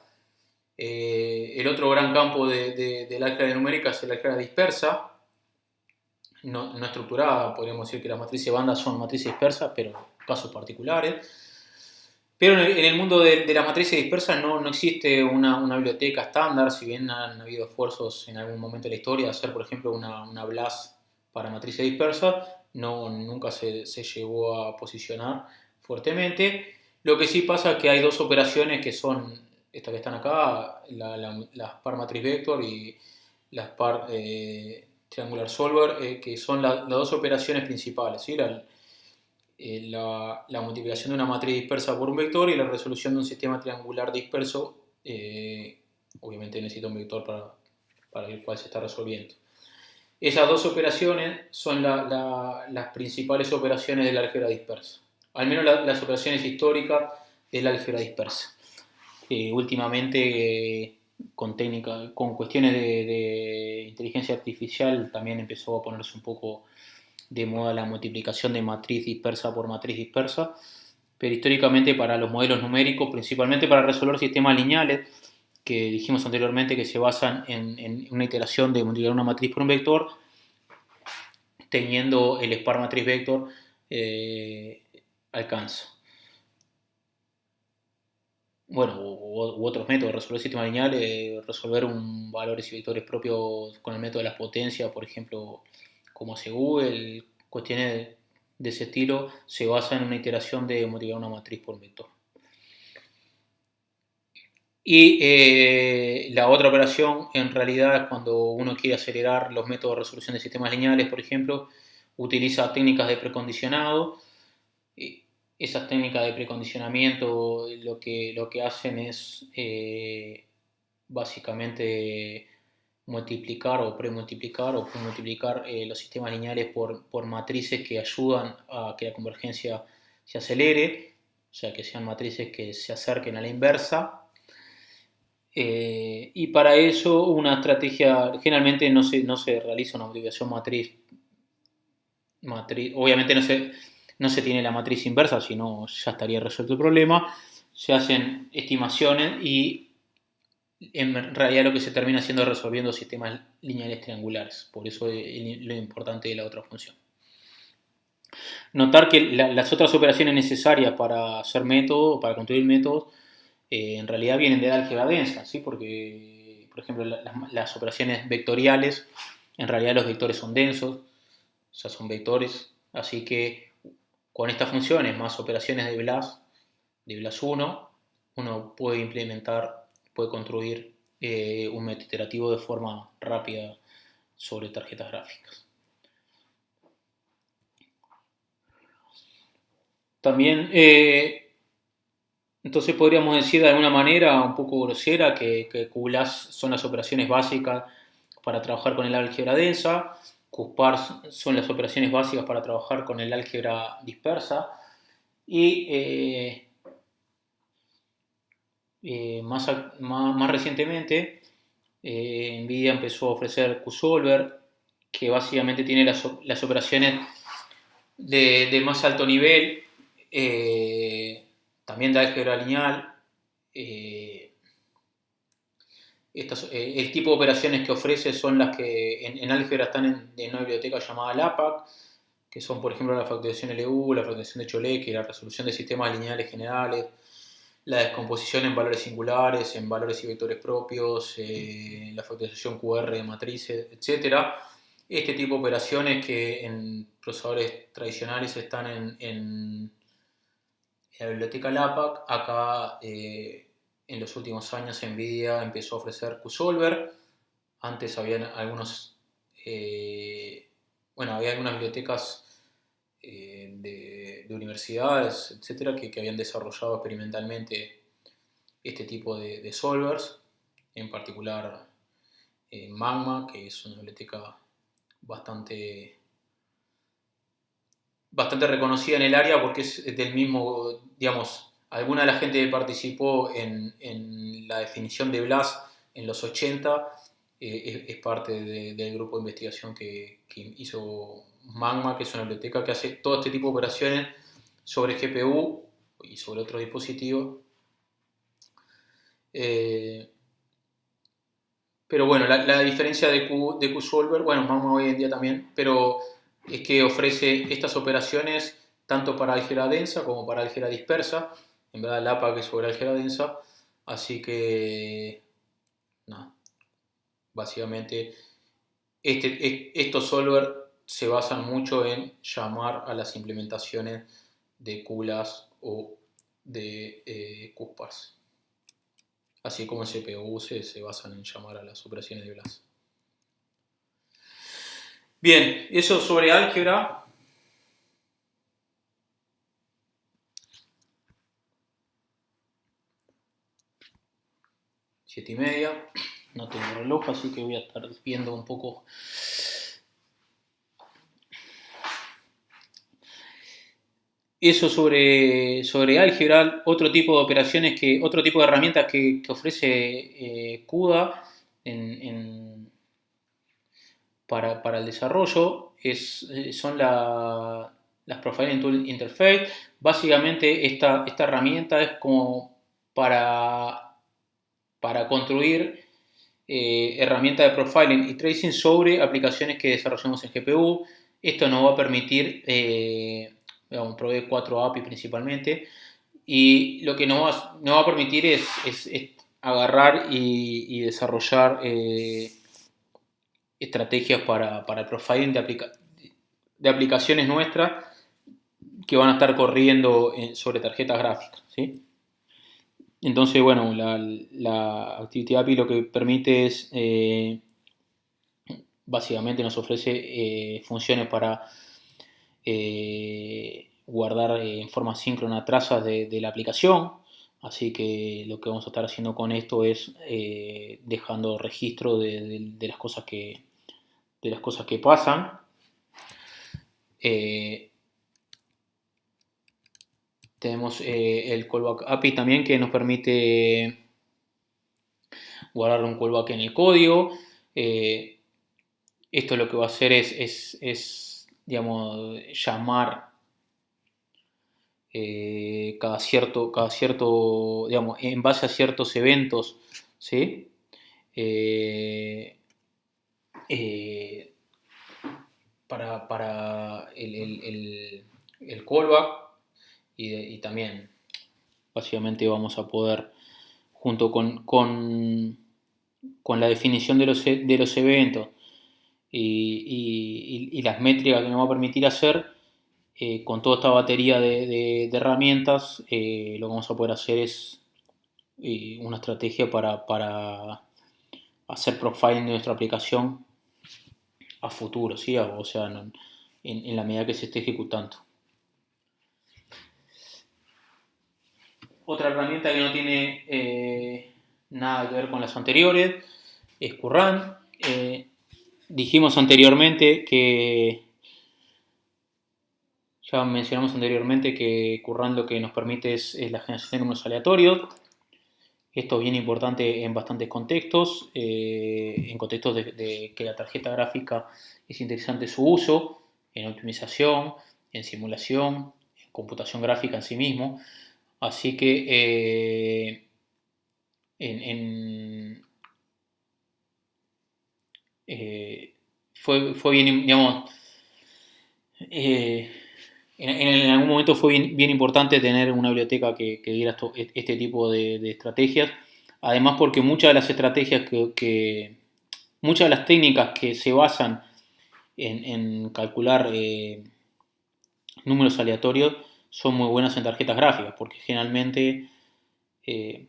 El otro gran campo del álgebra numérica es el álgebra dispersa, no estructurada. Podríamos decir que las matrices de banda son matrices dispersas, pero casos particulares. Pero en el mundo de las matrices dispersas no existe una biblioteca estándar, si bien han habido esfuerzos en algún momento de la historia de hacer, por ejemplo, una BLAS para matrices dispersas, nunca se llegó a posicionar fuertemente. Lo que sí pasa es que hay dos operaciones que son estas que están acá, las par matriz vector y las par triangular solver, que son las dos operaciones principales, ¿sí? La multiplicación de una matriz dispersa por un vector y la resolución de un sistema triangular disperso. Obviamente necesita un vector para el cual se está resolviendo. Esas dos operaciones son las principales operaciones del álgebra dispersa, al menos las operaciones históricas del álgebra dispersa. Últimamente, con cuestiones de inteligencia artificial, también empezó a ponerse un poco de moda la multiplicación de matriz dispersa por matriz dispersa, pero históricamente para los modelos numéricos, principalmente para resolver sistemas lineales, que dijimos anteriormente que se basan en una iteración de multiplicar una matriz por un vector, teniendo el spar matriz vector alcanza. Bueno, u otros métodos de resolver sistemas lineales, resolver valores y vectores propios con el método de las potencias, por ejemplo, como hace Google, cuestiones de ese estilo, se basan en una iteración de multiplicar una matriz por vector. Y la otra operación en realidad es cuando uno quiere acelerar los métodos de resolución de sistemas lineales, por ejemplo, utiliza técnicas de precondicionado. Esas técnicas de precondicionamiento lo que hacen es básicamente multiplicar o premultiplicar los sistemas lineales por matrices que ayudan a que la convergencia se acelere, o sea, que sean matrices que se acerquen a la inversa. Y para eso una estrategia, generalmente no se realiza una multiplicación matriz, obviamente no se tiene la matriz inversa, sino ya estaría resuelto el problema. Se hacen estimaciones y en realidad lo que se termina haciendo es resolviendo sistemas lineales triangulares. Por eso es lo importante de la otra función. Notar que las otras operaciones necesarias para hacer métodos, para construir métodos, en realidad vienen de álgebra densa, ¿sí? Porque, por ejemplo, las operaciones vectoriales, en realidad los vectores son densos, o sea, son vectores, así que con estas funciones más operaciones de Blas 1, uno puede construir un método iterativo de forma rápida sobre tarjetas gráficas. También, entonces podríamos decir de alguna manera un poco grosera que QLAS son las operaciones básicas para trabajar con el álgebra densa, QSPAR son las operaciones básicas para trabajar con el álgebra dispersa y más recientemente NVIDIA empezó a ofrecer QSolver, que básicamente tiene las operaciones de más alto nivel, también de álgebra lineal. El tipo de operaciones que ofrece son las que en álgebra están en una biblioteca llamada LAPACK, que son, por ejemplo, la factorización LU, la factorización de Cholecki, la resolución de sistemas lineales generales, la descomposición en valores singulares, en valores y vectores propios, la factorización QR de matrices, etc. Este tipo de operaciones que en procesadores tradicionales están en la biblioteca LAPACK, acá en los últimos años NVIDIA empezó a ofrecer QSolver. Antes habían había algunas bibliotecas de universidades, etcétera, que habían desarrollado experimentalmente este tipo de solvers, en particular Magma, que es una biblioteca bastante reconocida en el área porque es del mismo, digamos, alguna de la gente que participó en la definición de Blas en los 80 es parte del grupo de investigación que hizo Magma, que es una biblioteca que hace todo este tipo de operaciones sobre GPU y sobre otros dispositivos. Pero bueno, la diferencia de QSolver, bueno, Magma hoy en día también, pero es que ofrece estas operaciones tanto para álgebra densa como para álgebra dispersa. En verdad, la APA que es sobre álgebra densa. Así que, nada, básicamente, estos solver se basan mucho en llamar a las implementaciones de QLAS o de QSPARS. Así como en CPU se basan en llamar a las operaciones de Blas. Bien, eso sobre álgebra. Siete y media. No tengo reloj, así que voy a estar viendo un poco. Eso sobre álgebra. Otro tipo de operaciones, otro tipo de herramientas que ofrece CUDA para el desarrollo son las Profiling Tool Interface. Básicamente esta herramienta es como para construir herramientas de profiling y tracing sobre aplicaciones que desarrollamos en GPU. Esto nos va a permitir, provee 4 APIs principalmente, y lo que nos va a permitir es agarrar y desarrollar estrategias para el profiling de aplicaciones nuestras que van a estar corriendo sobre tarjetas gráficas, ¿sí? Entonces, bueno, la Activity API lo que permite es, básicamente nos ofrece funciones para guardar en forma síncrona trazas de la aplicación. Así que lo que vamos a estar haciendo con esto es dejando registro de de las cosas que pasan. Tenemos el callback API también que nos permite guardar un callback en el código. Esto lo que va a hacer es digamos, llamar cada cierto, digamos, en base a ciertos eventos, ¿sí? Eh, eh, para el callback y también básicamente vamos a poder, junto con la definición de los eventos y las métricas que nos va a permitir hacer, con toda esta batería de herramientas, lo que vamos a poder hacer es una estrategia para hacer profiling de nuestra aplicación a futuro, ¿sí? O sea, en la medida que se esté ejecutando. Otra herramienta que no tiene nada que ver con las anteriores es Current. Dijimos anteriormente que, ya mencionamos anteriormente que Current lo que nos permite es la generación de números aleatorios. Esto es bien importante en bastantes contextos, en contextos de que la tarjeta gráfica es interesante su uso, en optimización, en simulación, en computación gráfica en sí mismo. Así que en, fue bien, digamos, eh, en algún momento fue bien importante tener una biblioteca que diera este tipo de estrategias. Además, porque muchas de las estrategias muchas de las técnicas que se basan en calcular números aleatorios son muy buenas en tarjetas gráficas, porque generalmente, eh,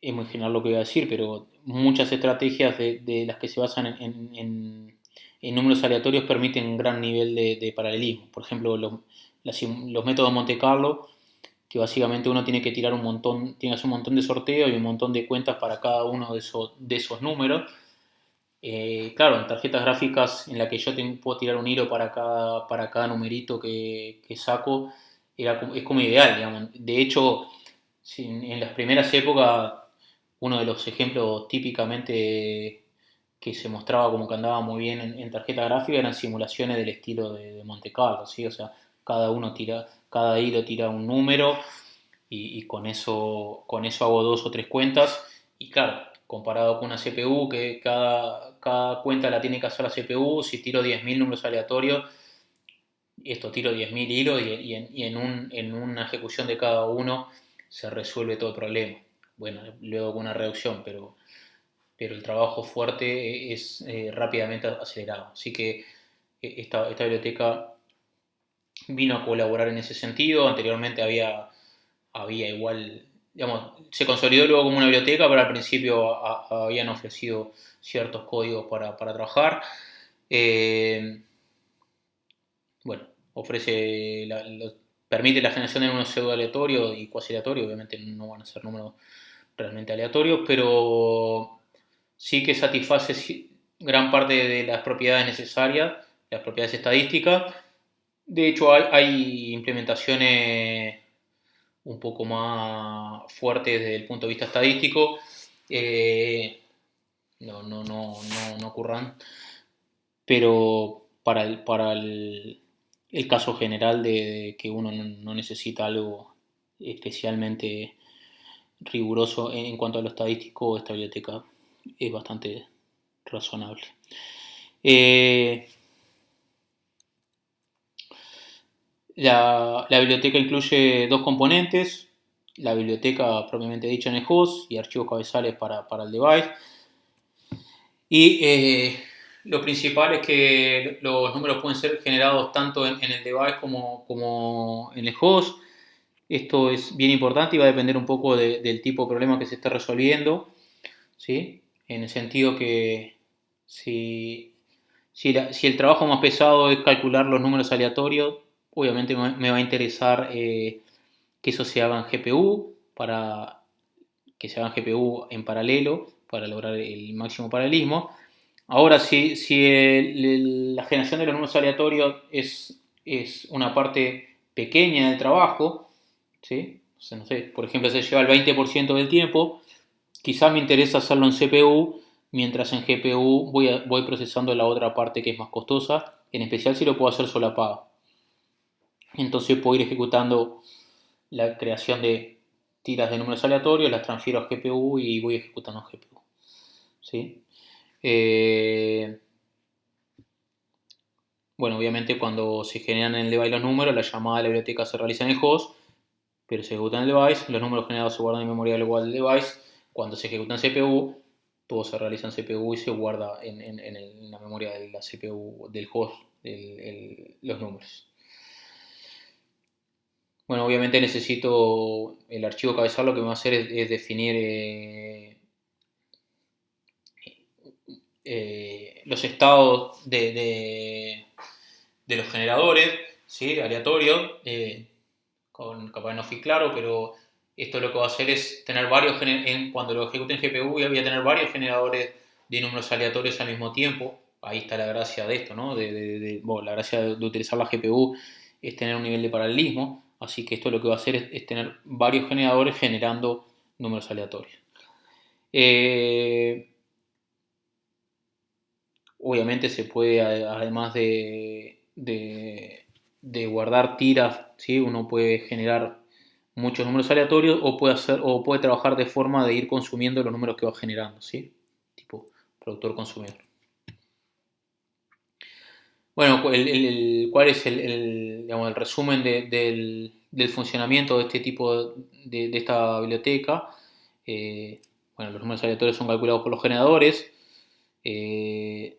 es muy general lo que voy a decir, pero muchas estrategias de las que se basan en números aleatorios permiten un gran nivel de paralelismo. Por ejemplo, los métodos Monte Carlo, que básicamente uno tiene que tirar un montón, tiene que hacer un montón de sorteos y un montón de cuentas para cada uno de esos números. Claro, en tarjetas gráficas en la que yo puedo tirar un hilo para cada numerito que saco, es como ideal, digamos. De hecho, en las primeras épocas, uno de los ejemplos típicamente que se mostraba como que andaba muy bien en tarjeta gráfica eran simulaciones del estilo de Monte Carlo, ¿sí? O sea, cada hilo tira un número y con eso hago dos o tres cuentas. Y claro, comparado con una CPU, que cada cuenta la tiene que hacer la CPU, si tiro 10.000 números aleatorios, esto tiro 10.000 hilos y en una ejecución de cada uno se resuelve todo el problema. Bueno, luego con una reducción, pero el trabajo fuerte es rápidamente acelerado. Así que esta biblioteca vino a colaborar en ese sentido. Anteriormente había igual, digamos, se consolidó luego como una biblioteca, pero al principio habían ofrecido ciertos códigos para trabajar. Eh, bueno, permite la generación de números pseudo aleatorios y cuasi aleatorios, obviamente no van a ser números realmente aleatorios, pero sí que satisface gran parte de las propiedades necesarias, las propiedades estadísticas. De hecho, hay implementaciones un poco más fuertes desde el punto de vista estadístico. Eh, no ocurran, pero el caso general de que uno no necesita algo especialmente riguroso en cuanto a lo estadístico, esta biblioteca es bastante razonable. Eh, la biblioteca incluye dos componentes, la biblioteca propiamente dicha en el host y archivos cabezales para el device. Y lo principal es que los números pueden ser generados tanto en el device como en el host. Esto es bien importante y va a depender un poco del tipo de problema que se esté resolviendo, ¿sí? En el sentido que si el trabajo más pesado es calcular los números aleatorios, obviamente me va a interesar que eso se haga en GPU, para que se haga en GPU en paralelo, para lograr el máximo paralelismo. Ahora, si la generación de los números aleatorios es una parte pequeña del trabajo, ¿sí? O sea, no sé, por ejemplo, se lleva el 20% del tiempo, quizás me interesa hacerlo en CPU, mientras en GPU voy procesando la otra parte que es más costosa, en especial si lo puedo hacer solapado. Entonces puedo ir ejecutando la creación de tiras de números aleatorios, las transfiero a GPU y voy ejecutando en GPU. ¿Sí? Eh, bueno, obviamente cuando se generan en el device los números, la llamada de la biblioteca se realiza en el host, pero se ejecuta en el device, los números generados se guardan en memoria global del device. Cuando se ejecuta en CPU, todo se realiza en CPU y se guarda en la memoria de la CPU del host los números. Bueno, obviamente necesito el archivo cabezal, lo que me va a hacer es definir los estados de los generadores, ¿sí? Aleatorios, capaz no fui claro, pero esto lo que va a hacer es tener cuando lo ejecute en GPU voy a tener varios generadores de números aleatorios al mismo tiempo. Ahí está la gracia de esto, ¿no? Bueno, la gracia de utilizar la GPU es tener un nivel de paralelismo, así que esto lo que va a hacer es tener varios generadores generando números aleatorios. Obviamente se puede, además de guardar tiras, ¿sí? Uno puede generar muchos números aleatorios o puede trabajar de forma de ir consumiendo los números que va generando, ¿sí? Tipo productor-consumidor. Bueno, ¿cuál es digamos, el resumen del funcionamiento de este tipo de esta biblioteca? Bueno, los números aleatorios son calculados por los generadores. Eh,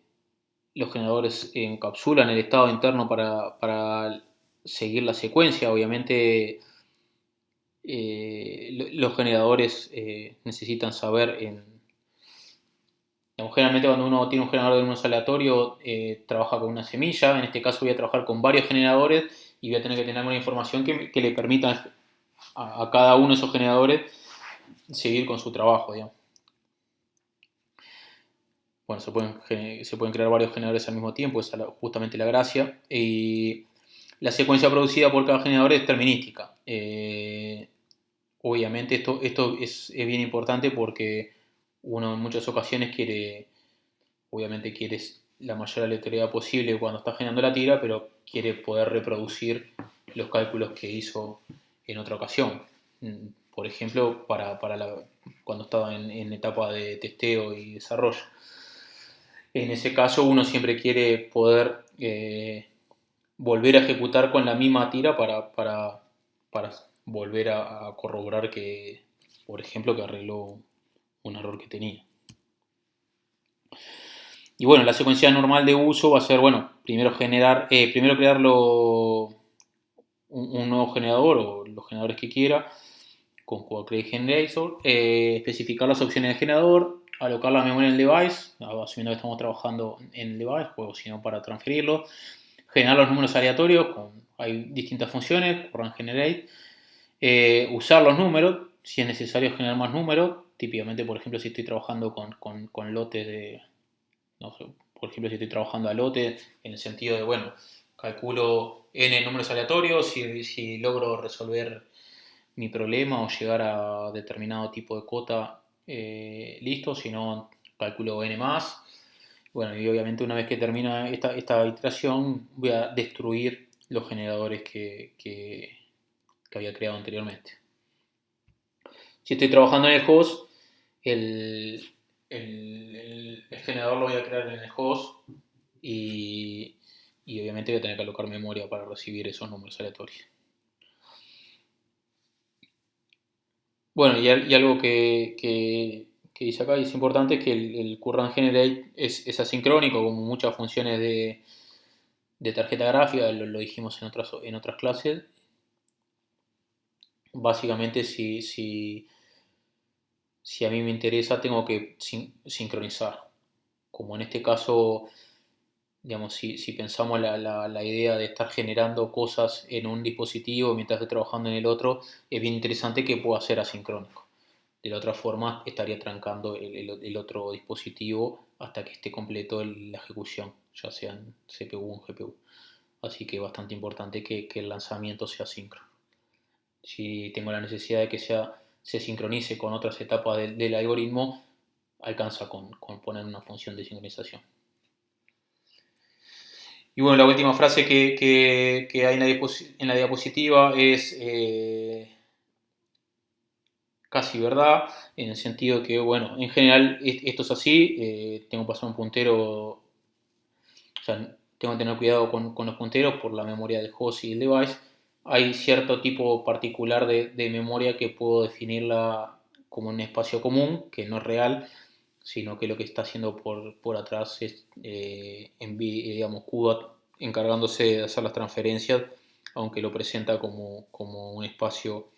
los generadores encapsulan el estado interno para seguir la secuencia. Obviamente los generadores necesitan saber, generalmente cuando uno tiene un generador de números aleatorios trabaja con una semilla. En este caso voy a trabajar con varios generadores y voy a tener que tener una información que le permita a cada uno de esos generadores seguir con su trabajo, digamos. Bueno, se pueden crear varios generadores al mismo tiempo, esa es justamente la gracia. Y la secuencia producida por cada generador es determinística. Obviamente esto es bien importante porque uno en muchas ocasiones obviamente quiere la mayor aleatoriedad posible cuando está generando la tira, pero quiere poder reproducir los cálculos que hizo en otra ocasión. Por ejemplo, cuando estaba en etapa de testeo y desarrollo. En ese caso uno siempre quiere poder volver a ejecutar con la misma tira para volver a corroborar que, por ejemplo, que arregló un error que tenía. Y bueno, la secuencia normal de uso va a ser, bueno, primero crear un nuevo generador o los generadores que quiera con Create Generator, especificar las opciones de generador, alocar la memoria en el device, asumiendo que estamos trabajando en el device, o si no para transferirlo, generar los números aleatorios, hay distintas funciones, run generate, usar los números, si es necesario generar más números, típicamente por ejemplo si estoy trabajando con lotes no sé, por ejemplo si estoy trabajando a lote, en el sentido de, bueno, calculo n números aleatorios, si logro resolver mi problema o llegar a determinado tipo de cota, listo, si no calculo n más. Bueno, y obviamente una vez que termina esta iteración voy a destruir los generadores que había creado anteriormente. Si estoy trabajando en el host, el generador lo voy a crear en el host y obviamente voy a tener que alocar memoria para recibir esos números aleatorios. Bueno, y algo que dice acá y es importante es que el current generate es asincrónico, como muchas funciones de tarjeta gráfica, lo dijimos en otras clases. básicamente si a mí me interesa tengo que sincronizar. Como en este caso, digamos, si pensamos la idea de estar generando cosas en un dispositivo mientras estoy trabajando en el otro, es bien interesante que pueda ser asincrónico. De la otra forma, estaría trancando el otro dispositivo hasta que esté completo la ejecución, ya sea en CPU o en GPU. Así que es bastante importante que el lanzamiento sea síncrono. Si tengo la necesidad de que se sincronice con otras etapas del algoritmo, alcanza con poner una función de sincronización. Y bueno, la última frase que hay en la diapositiva es casi verdad, en el sentido que, bueno, en general esto es así, tengo que pasar un puntero, o sea, tengo que tener cuidado con los punteros por la memoria del host y el device. Hay cierto tipo particular de memoria que puedo definirla como un espacio común, que no es real, sino que lo que está haciendo por atrás es, digamos, CUDA encargándose de hacer las transferencias, aunque lo presenta como un espacio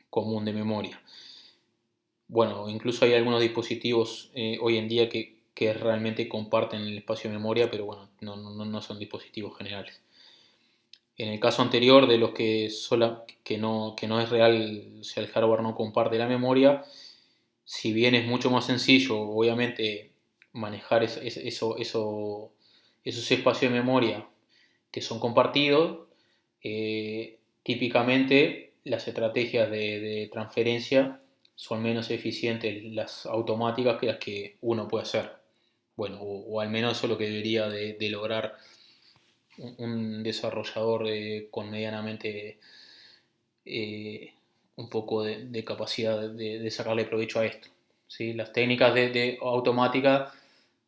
común de memoria. Bueno, incluso hay algunos dispositivos hoy en día que realmente comparten el espacio de memoria, pero bueno, no son dispositivos generales. En el caso anterior de los que no es real, o sea, el hardware no comparte la memoria, si bien es mucho más sencillo, obviamente, manejar esos espacios de memoria que son compartidos, típicamente las estrategias de transferencia son menos eficientes las automáticas que las que uno puede hacer. Bueno, o al menos eso es lo que debería de lograr un desarrollador con medianamente un poco de capacidad de sacarle provecho a esto. ¿Sí? Las técnicas de automática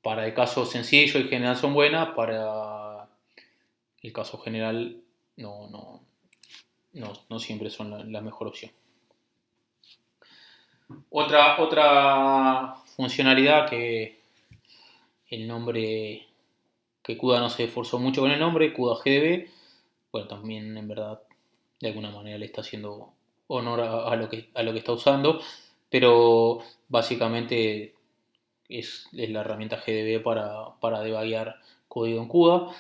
para el caso sencillo y general son buenas, para el caso general no siempre son la mejor opción. Otra funcionalidad que el nombre, que CUDA no se esforzó mucho con el nombre, CUDA GDB, bueno, también en verdad de alguna manera le está haciendo honor a lo que está usando, pero básicamente es la herramienta GDB para debuguear código en CUDA.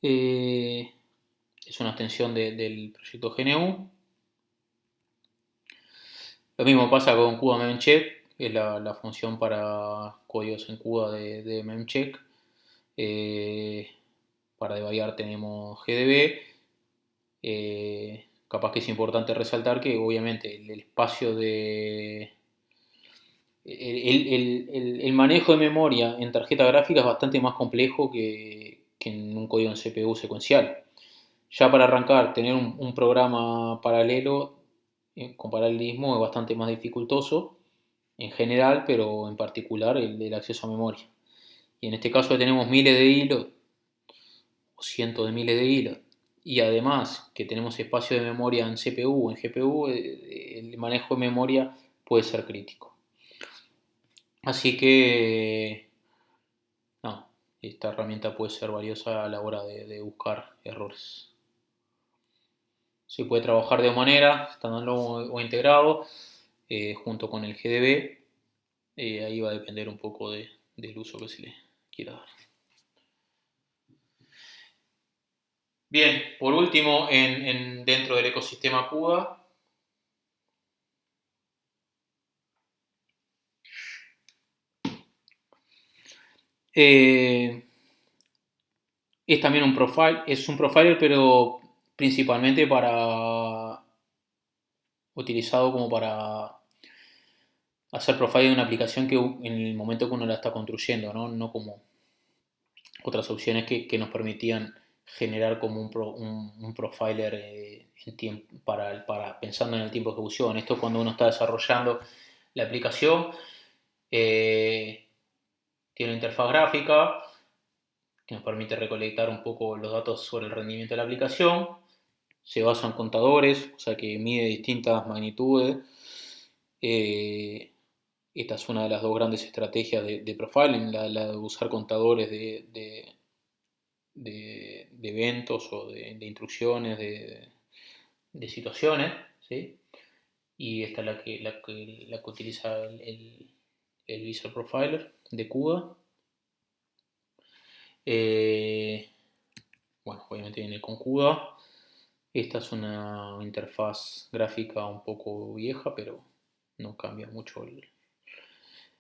Es una extensión del proyecto GNU. Lo mismo pasa con CUDA Memcheck, que es la función para códigos en CUDA de Memcheck. Para debuguear tenemos GDB. Capaz que es importante resaltar que obviamente el espacio de... El manejo de memoria en tarjeta gráfica es bastante más complejo que en un código en CPU secuencial. Ya para arrancar, tener un programa paralelo con paralelismo es bastante más dificultoso en general, pero en particular el acceso a memoria. Y en este caso tenemos miles de hilos o cientos de miles de hilos. Y además que tenemos espacio de memoria en CPU o en GPU, el manejo de memoria puede ser crítico. Así que no, esta herramienta puede ser valiosa a la hora de buscar errores. Se puede trabajar de dos maneras, standalone o integrado, junto con el GDB. Ahí va a depender un poco del uso que se le quiera dar. Bien, por último, dentro del ecosistema CUDA, es también es un profiler, pero principalmente utilizado como para hacer profiling de una aplicación que en el momento que uno la está construyendo, no como otras opciones que nos permitían generar como un profiler pensando en el tiempo de ejecución. Esto cuando uno está desarrollando la aplicación, tiene una interfaz gráfica que nos permite recolectar un poco los datos sobre el rendimiento de la aplicación. Se basa en contadores, o sea que mide distintas magnitudes. Esta es una de las dos grandes estrategias de profiling, la de usar contadores de eventos o de instrucciones, de situaciones, ¿sí? Y esta es la que utiliza el Visual Profiler de CUDA. Bueno, obviamente viene con CUDA. Esta es una interfaz gráfica un poco vieja, pero no cambia mucho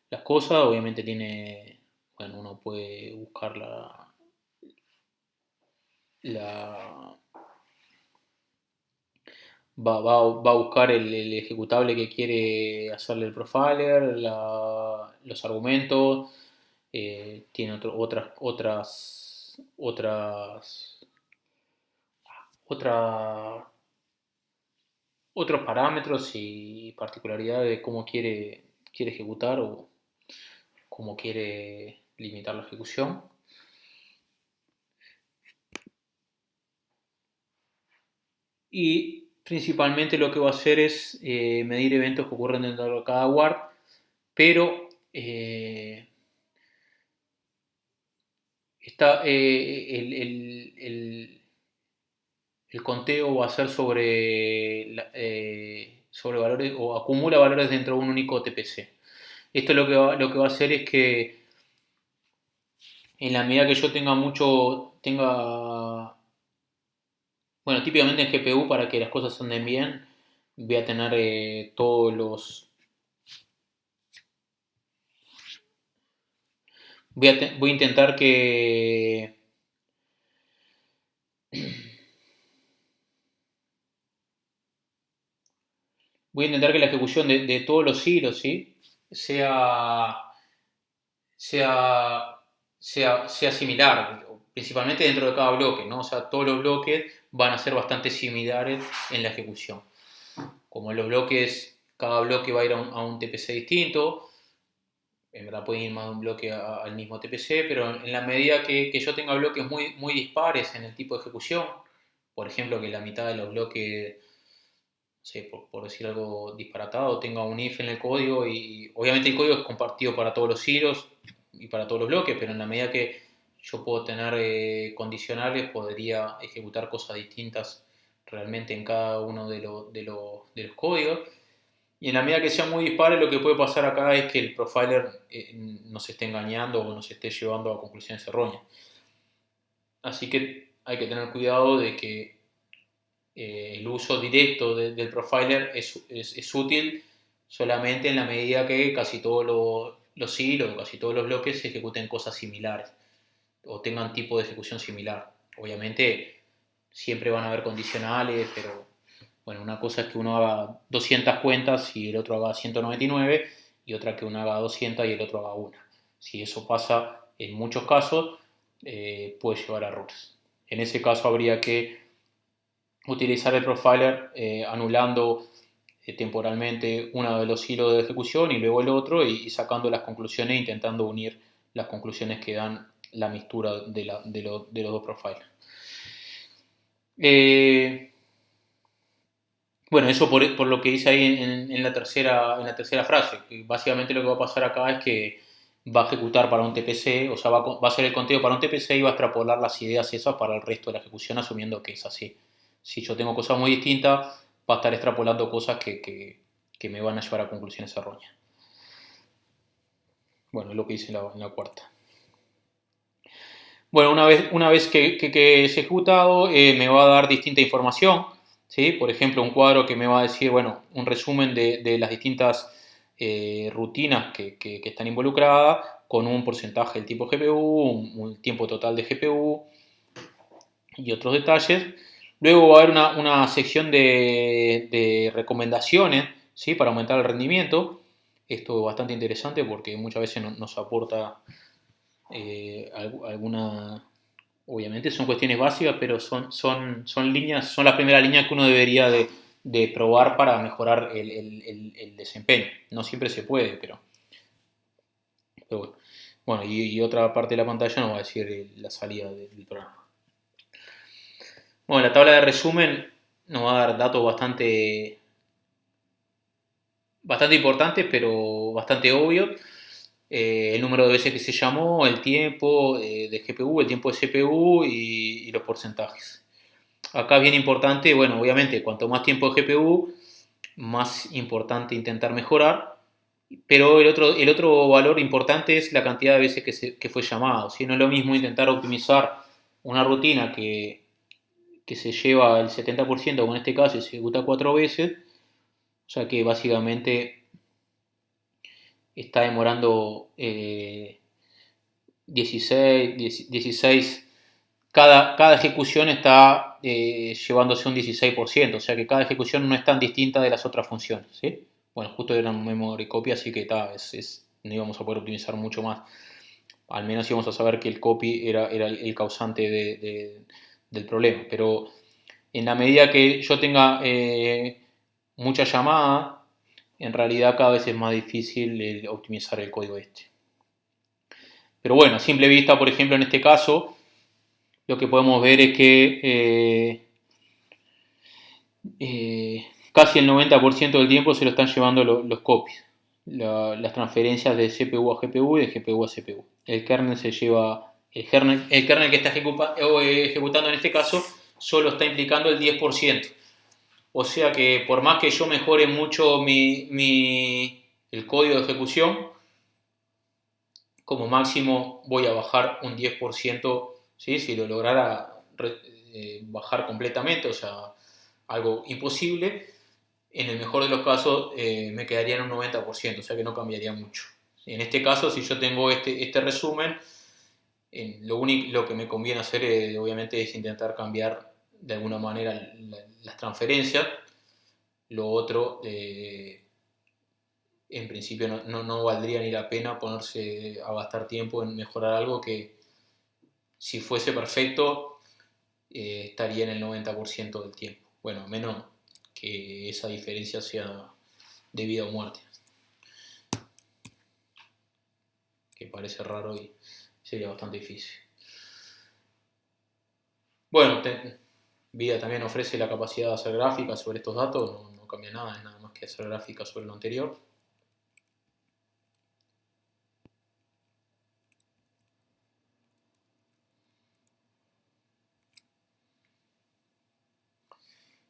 las cosas. Obviamente tiene, bueno, uno puede buscar la va a buscar el ejecutable que quiere hacerle el profiler, los argumentos, tiene otra- otros parámetros y particularidades de cómo quiere ejecutar o cómo quiere limitar la ejecución. Y principalmente lo que va a hacer es medir eventos que ocurren dentro de cada warp, pero el conteo va a ser sobre valores o acumula valores dentro de un único TPC. Esto lo que va a hacer es que en la medida que yo bueno, típicamente en GPU para que las cosas anden bien, voy a tener voy a intentar que la ejecución de todos los hilos, ¿sí? sea, sea, sea similar, principalmente dentro de cada bloque, ¿no? O sea, todos los bloques van a ser bastante similares en la ejecución. Como en los bloques, cada bloque va a ir a un TPC distinto, en verdad pueden ir más de un bloque al mismo TPC, pero en la medida que yo tenga bloques muy dispares en el tipo de ejecución, por ejemplo, que la mitad de los bloques, no sé, por decir algo disparatado, tenga un if en el código y obviamente el código es compartido para todos los hilos y para todos los bloques, pero en la medida que yo puedo tener condicionales, podría ejecutar cosas distintas realmente en cada uno de los códigos. Y en la medida que sea muy dispares, lo que puede pasar acá es que el profiler nos esté engañando o nos esté llevando a conclusiones erróneas. Así que hay que tener cuidado de que el uso directo del profiler es útil solamente en la medida que casi todos los hilos o casi todos los bloques ejecuten cosas similares o tengan tipo de ejecución similar. Obviamente siempre van a haber condicionales, pero bueno, una cosa es que uno haga 200 cuentas y el otro haga 199 y otra que uno haga 200 y el otro haga una. Si eso pasa en muchos casos, puede llevar a errores. En ese caso habría que utilizar el profiler anulando temporalmente uno de los hilos de ejecución y luego el otro y sacando las conclusiones e intentando unir las conclusiones que dan la mixtura de los dos profilers. Bueno, eso por lo que dice ahí en la tercera frase. Que básicamente lo que va a pasar acá es que va a ejecutar para un TPC, o sea, va a hacer el conteo para un TPC y va a extrapolar las ideas esas para el resto de la ejecución, asumiendo que es así. Si yo tengo cosas muy distintas, va a estar extrapolando cosas que me van a llevar a conclusiones erróneas. Bueno, es lo que dice en la cuarta. Bueno, una vez que es ejecutado, me va a dar distinta información, ¿sí? Por ejemplo, un cuadro que me va a decir, bueno, un resumen de las distintas rutinas que están involucradas, con un porcentaje del tipo GPU, un tiempo total de GPU y otros detalles. Luego va a haber una sección de recomendaciones, ¿sí? Para aumentar el rendimiento. Esto es bastante interesante porque muchas veces nos aporta alguna. Obviamente son cuestiones básicas, pero son las primeras líneas que uno debería de probar para mejorar el desempeño. No siempre se puede, pero bueno. Bueno, y otra parte de la pantalla nos va a decir la salida del programa. Bueno, la tabla de resumen nos va a dar datos bastante importantes, pero bastante obvios. El número de veces que se llamó, el tiempo de GPU, el tiempo de CPU y los porcentajes. Acá es bien importante, bueno, obviamente, cuanto más tiempo de GPU, más importante intentar mejorar. Pero el otro valor importante es la cantidad de veces que fue llamado. Si no es lo mismo intentar optimizar una rutina que se lleva el 70%, como en este caso, y se ejecuta 4 veces, o sea que básicamente está demorando 16, cada ejecución está llevándose un 16%, o sea que cada ejecución no es tan distinta de las otras funciones, ¿sí? Bueno, justo era un memory copy, así que no íbamos a poder optimizar mucho más. Al menos íbamos a saber que el copy era el causante del problema. Pero en la medida que yo tenga mucha llamada, en realidad cada vez es más difícil optimizar el código este. Pero bueno, a simple vista, por ejemplo, en este caso, lo que podemos ver es que casi el 90% del tiempo se lo están llevando los copies, las transferencias de CPU a GPU y de GPU a CPU. El kernel se lleva, el kernel que está ejecutando en este caso solo está implicando el 10%. O sea que por más que yo mejore mucho el código de ejecución, como máximo voy a bajar un 10%, ¿sí? Si lo lograra bajar completamente, o sea, algo imposible, en el mejor de los casos me quedaría en un 90%, o sea que no cambiaría mucho. En este caso, si yo tengo este resumen, lo que me conviene hacer obviamente es intentar cambiar de alguna manera las transferencias. Lo otro, en principio no valdría ni la pena ponerse a gastar tiempo en mejorar algo que, si fuese perfecto, estaría en el 90% del tiempo. Bueno, a menos que esa diferencia sea de vida o muerte, que parece raro y sería bastante difícil. Bueno, Vida también ofrece la capacidad de hacer gráficas sobre estos datos, no cambia nada, es nada más que hacer gráficas sobre lo anterior.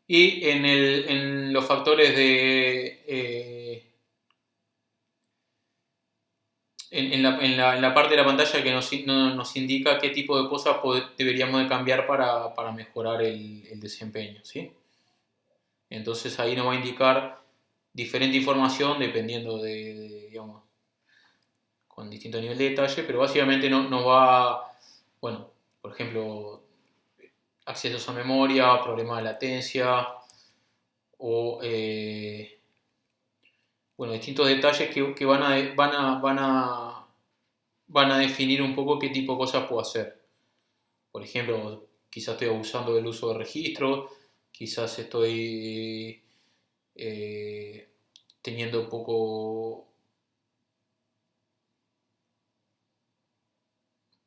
Y en los factores en la parte de la pantalla que nos indica qué tipo de cosas deberíamos de cambiar para mejorar el desempeño, ¿sí? Entonces ahí nos va a indicar diferente información dependiendo digamos, con distinto nivel de detalle, pero básicamente nos va, bueno, por ejemplo, accesos a memoria, problemas de latencia o bueno, distintos detalles que van a definir un poco qué tipo de cosas puedo hacer. Por ejemplo, quizás estoy abusando del uso de registro, quizás estoy teniendo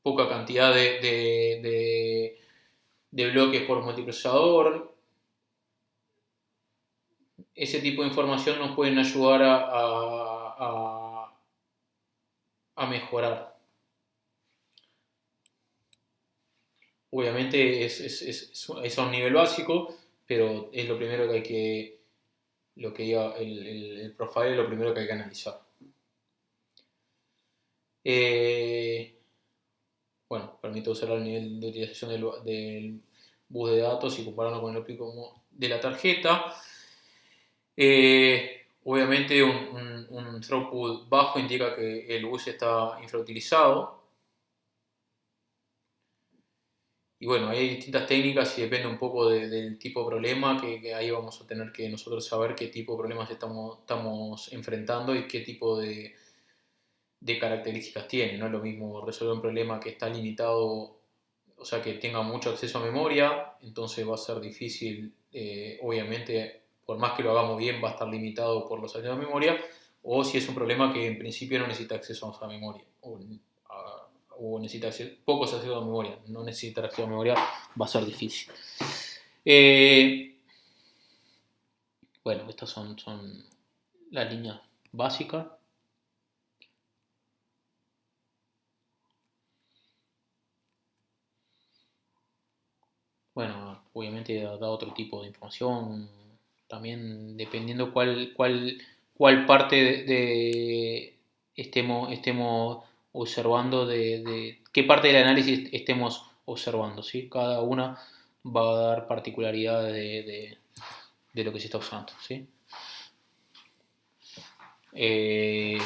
poca cantidad de bloques por multiprocesador. Ese tipo de información nos pueden ayudar a mejorar. Obviamente es a un nivel básico, pero es lo primero que hay que, lo que diga el profile es lo primero que hay que analizar. Bueno, permite usar el nivel de utilización del bus de datos y compararlo con el óptico de la tarjeta. Obviamente un throughput bajo indica que el bus está infrautilizado. Y bueno, hay distintas técnicas y depende un poco del tipo de problema que ahí vamos a tener que nosotros saber qué tipo de problemas estamos enfrentando y qué tipo de características tiene. No es lo mismo resolver un problema que está limitado, o sea, que tenga mucho acceso a memoria, entonces va a ser difícil, obviamente, por más que lo hagamos bien, va a estar limitado por los accesos a memoria, o si es un problema que en principio no necesita acceso a memoria, o necesita pocos accesos a memoria, no necesita acceso a memoria, va a ser difícil. Bueno, estas son las líneas básicas. Bueno, obviamente da otro tipo de información, también dependiendo cuál parte estemos observando, de qué parte del análisis estemos observando, ¿sí? Cada una va a dar particularidades de lo que se está usando, ¿sí? Eh,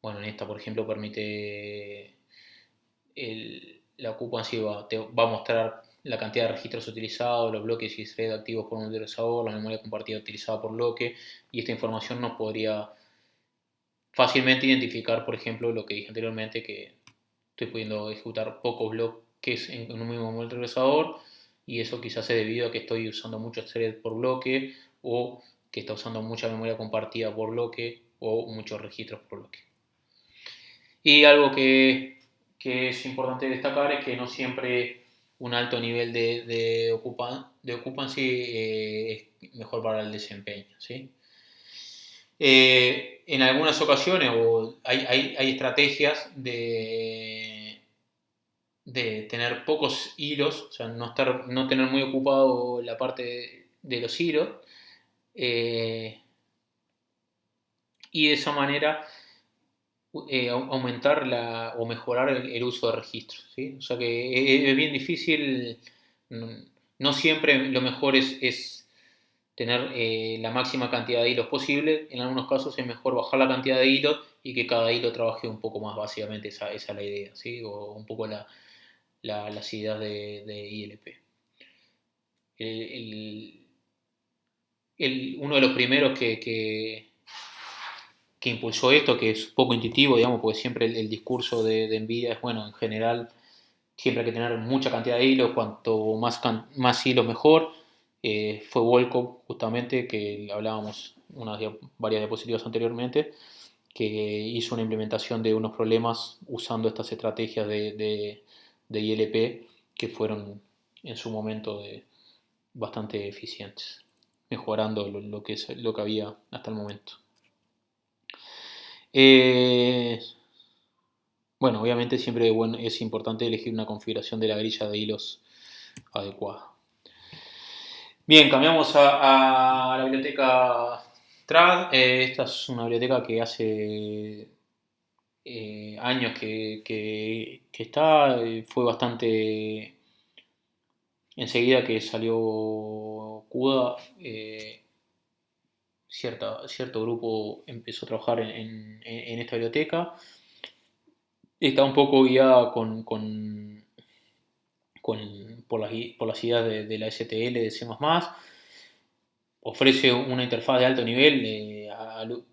bueno, en esta, por ejemplo, permite la occupancy te va a mostrar la cantidad de registros utilizados, los bloques y threads activos por un utilizador, la memoria compartida utilizada por bloque, y esta información nos podría fácilmente identificar, por ejemplo, lo que dije anteriormente, que estoy pudiendo ejecutar pocos bloques en un mismo multiprocesador, y eso quizás es debido a que estoy usando muchos threads por bloque, o que está usando mucha memoria compartida por bloque, o muchos registros por bloque. Y algo que es importante destacar es que no siempre un alto nivel de occupancy es mejor para el desempeño, ¿sí? En algunas ocasiones hay estrategias de tener pocos hilos, o sea, no tener muy ocupado la parte de los hilos, eh, y de esa manera aumentar o mejorar el uso de registros, ¿sí? O sea que es bien difícil, no, no siempre lo mejor es tener la máxima cantidad de hilos posible. En algunos casos es mejor bajar la cantidad de hilos y que cada hilo trabaje un poco más, básicamente esa es la idea, ¿sí? O un poco las ideas de ILP. El, uno de los primeros que impulsó esto, que es poco intuitivo, digamos, porque siempre el discurso de NVIDIA es, bueno, en general, siempre hay que tener mucha cantidad de hilos, cuanto más hilos mejor. Fue Volkov, justamente, que hablábamos varias diapositivas anteriormente, que hizo una implementación de unos problemas usando estas estrategias de ILP que fueron en su momento bastante eficientes, mejorando lo que había hasta el momento. Bueno, obviamente siempre es importante elegir una configuración de la grilla de hilos adecuada. Bien, cambiamos a la biblioteca TRAD. Esta es una biblioteca que hace años que está. Fue bastante enseguida que salió CUDA. Cierto grupo empezó a trabajar en esta biblioteca. Está un poco guiada por las ideas de la STL de C++. Ofrece una interfaz de alto nivel